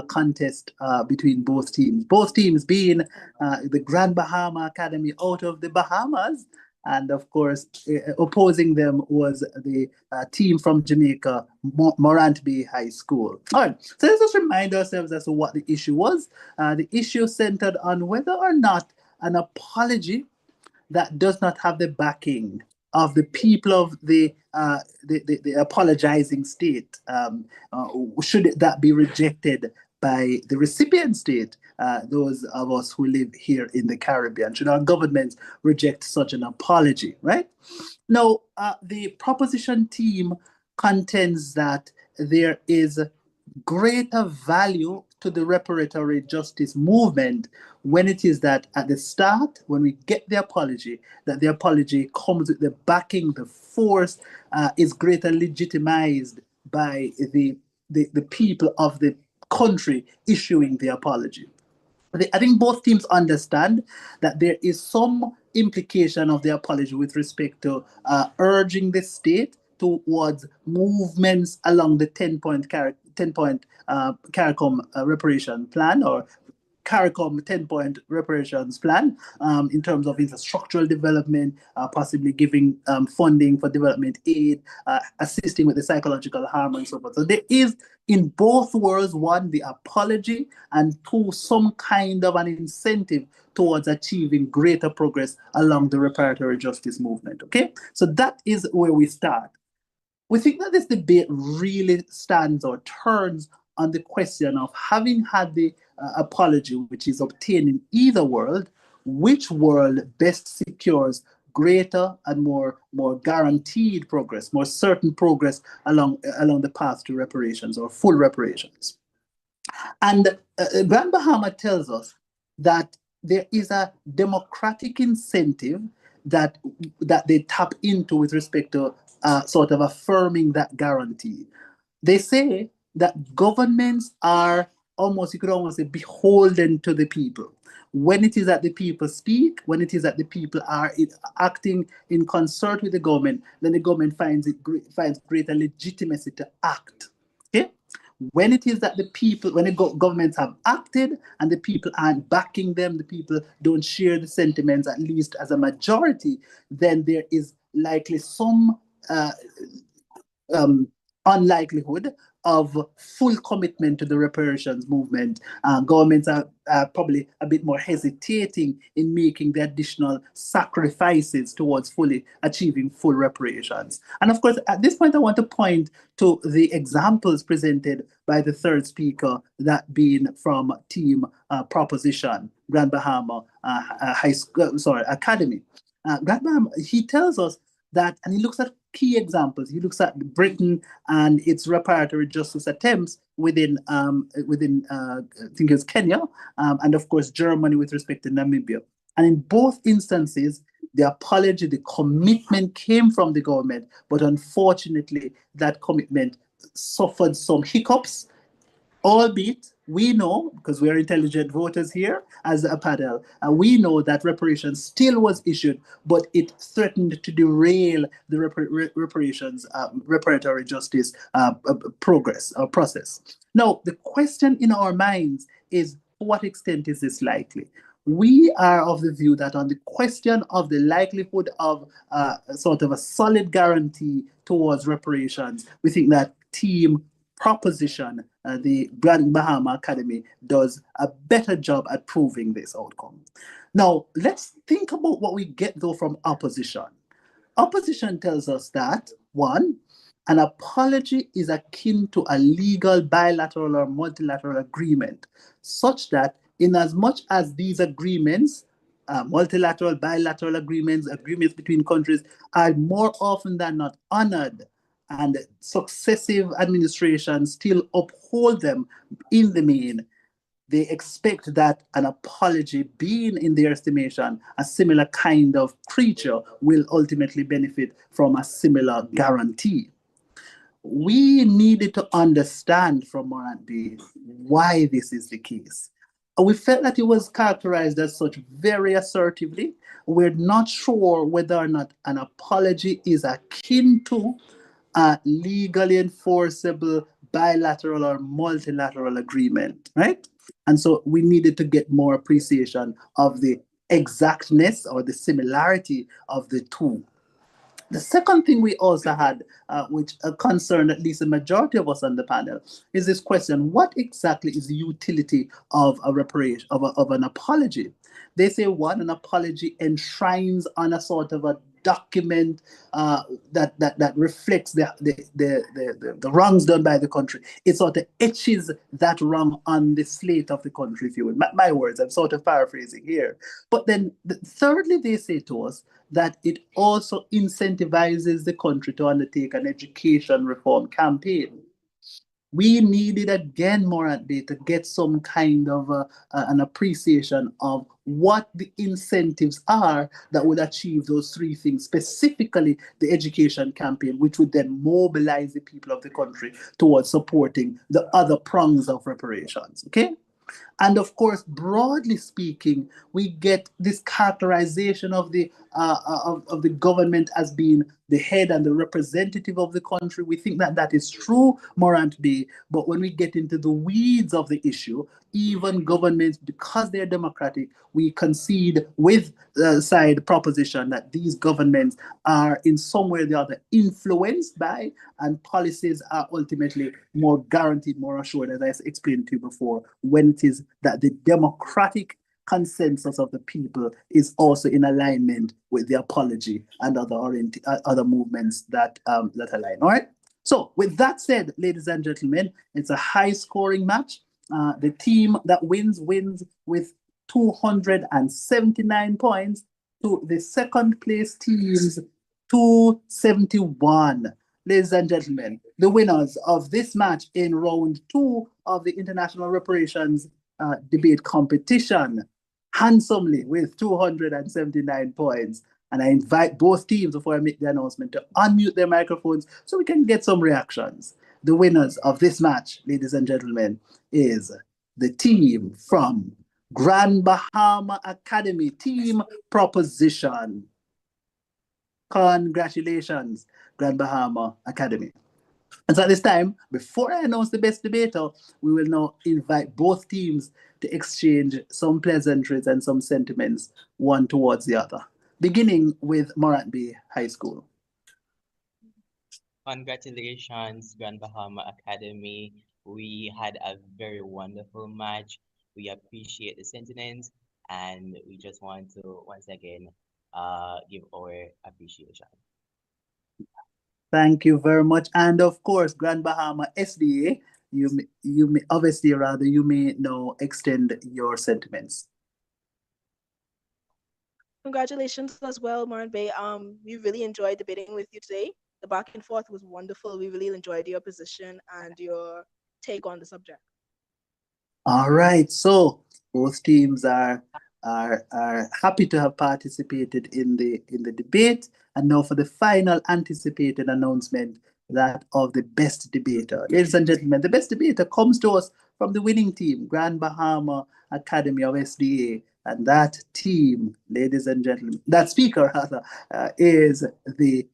contest between both teams. Both teams being the Grand Bahama Academy out of the Bahamas, and of course, opposing them was the team from Jamaica, Morant Bay High School. All right, so let's just remind ourselves as to what the issue was. The issue centered on whether or not an apology that does not have the backing of the people of the apologizing state, should that be rejected by the recipient state, those of us who live here in the Caribbean? Should our governments reject such an apology, right? Now, the proposition team contends that there is greater value to the reparatory justice movement when it is that at the start, when we get the apology, that the apology comes with the backing, the force is greater legitimized by the people of the country issuing the apology. I think both teams understand that there is some implication of the apology with respect to urging the state towards movements along the 10-point CARICOM reparation plan, or CARICOM 10-point reparations plan, in terms of infrastructural development, possibly giving funding for development aid, assisting with the psychological harm and so forth. So there is, in both worlds, one, the apology, and two, some kind of an incentive towards achieving greater progress along the reparatory justice movement. Okay, so that is where we start. We think that this debate really stands or turns on the question of, having had the apology which is obtained in either world, which world best secures greater and more guaranteed progress, more certain progress along the path to reparations or full reparations. And Grand Bahama tells us that there is a democratic incentive that they tap into with respect to sort of affirming that guarantee. They say that governments are almost, you could almost say, beholden to the people. When it is that the people speak, when it is that the people are acting in concert with the government, then the government finds greater legitimacy to act. Okay? When it is that the people, when the governments have acted and the people aren't backing them, the people don't share the sentiments, at least as a majority, then there is likely some unlikelihood of full commitment to the reparations movement. Governments are probably a bit more hesitating in making the additional sacrifices towards fully achieving full reparations. And of course, at this point, I want to point to the examples presented by the third speaker, that being from Team Proposition, Grand Bahama Academy. Grand Bahama, he tells us that, and he looks at key examples. He looks at Britain and its reparatory justice attempts within I think it's Kenya, and of course Germany with respect to Namibia. And in both instances, the apology, the commitment came from the government, but unfortunately, that commitment suffered some hiccups, albeit we know, because we are intelligent voters here as a panel, we know that reparations still was issued, but it threatened to derail the reparations, reparatory justice progress or process. Now, the question in our minds is, to what extent is this likely? We are of the view that on the question of the likelihood of sort of a solid guarantee towards reparations, we think that team proposition, the Grand Bahama Academy, does a better job at proving this outcome. Now, let's think about what we get though from opposition. Opposition tells us that, one, an apology is akin to a legal bilateral or multilateral agreement, such that in as much as these agreements, multilateral, bilateral agreements, agreements between countries, are more often than not honored, and successive administrations still uphold them in the main, they expect that an apology, being in their estimation a similar kind of creature, will ultimately benefit from a similar guarantee. We needed to understand from Morant Bay why this is the case. We felt that it was characterized as such very assertively. We're not sure whether or not an apology is akin to a legally enforceable bilateral or multilateral agreement, right? And so we needed to get more appreciation of the exactness or the similarity of the two. The second thing we also had, which concerned at least the majority of us on the panel, is this question: what exactly is the utility of a reparation, of an apology? They say, one, an apology enshrines on a sort of a document that reflects the wrongs done by the country. It sort of etches that wrong on the slate of the country, if you will. My words, I'm sort of paraphrasing here. But then, thirdly, they say to us that it also incentivizes the country to undertake an education reform campaign. We needed again, Morant Bay, to get some kind of an appreciation of what the incentives are that would achieve those three things, specifically the education campaign, which would then mobilize the people of the country towards supporting the other prongs of reparations. Okay? And of course, broadly speaking, we get this characterization of the government as being the head and the representative of the country. We think that that is true, Morant Bay, but when we get into the weeds of the issue, even governments, because they're democratic, we concede with the side proposition that these governments are in some way or the other influenced by, and policies are ultimately more guaranteed, more assured, as I explained to you before, when it is that the democratic consensus of the people is also in alignment with the apology and other movements that align. All right. So with that said, ladies and gentlemen, it's a high-scoring match. The team that wins with 279 points to the second place team's 271. Ladies and gentlemen, the winners of this match in round 2 of the International Reparations debate competition, handsomely with 279 points. And I invite both teams, before I make the announcement, to unmute their microphones so we can get some reactions. The winners of this match, ladies and gentlemen, is the team from Grand Bahama Academy, Team Proposition. Congratulations, Grand Bahama Academy. And so at this time, before I announce the best debater, we will now invite both teams to exchange some pleasantries and some sentiments, one towards the other, beginning with Morant Bay High School. Congratulations, Grand Bahama Academy. We had a very wonderful match. We appreciate the sentiments, and we just want to once again give our appreciation. Thank you very much. And of course, Grand Bahama SDA, you may now extend your sentiments. Congratulations as well, Morant Bay. We really enjoyed debating with you today. The back and forth was wonderful. We really enjoyed your position and your take on the subject. All right, so both teams are happy to have participated in the debate, and now for the final anticipated announcement, that of the best debater. Ladies and gentlemen, the best debater comes to us from the winning team, Grand Bahama Academy of SDA, and that team, ladies and gentlemen, that speaker rather, is the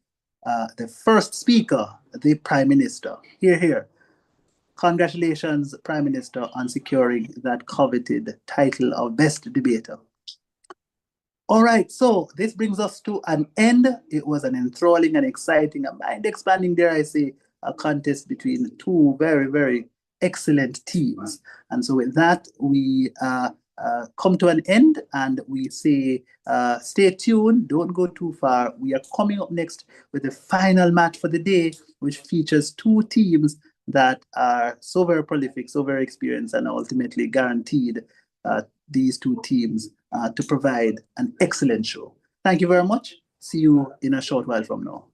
first speaker, the Prime Minister. Hear, hear. Congratulations, Prime Minister, on securing that coveted title of Best Debater. All right, so this brings us to an end. It was an enthralling and exciting, a mind-expanding, dare I say, a contest between two very, very excellent teams. And so with that, we come to an end and we say, stay tuned, don't go too far. We are coming up next with the final match for the day, which features two teams that are so very prolific, so very experienced, and ultimately guaranteed these two teams to provide an excellent show. Thank you very much. See you in a short while from now.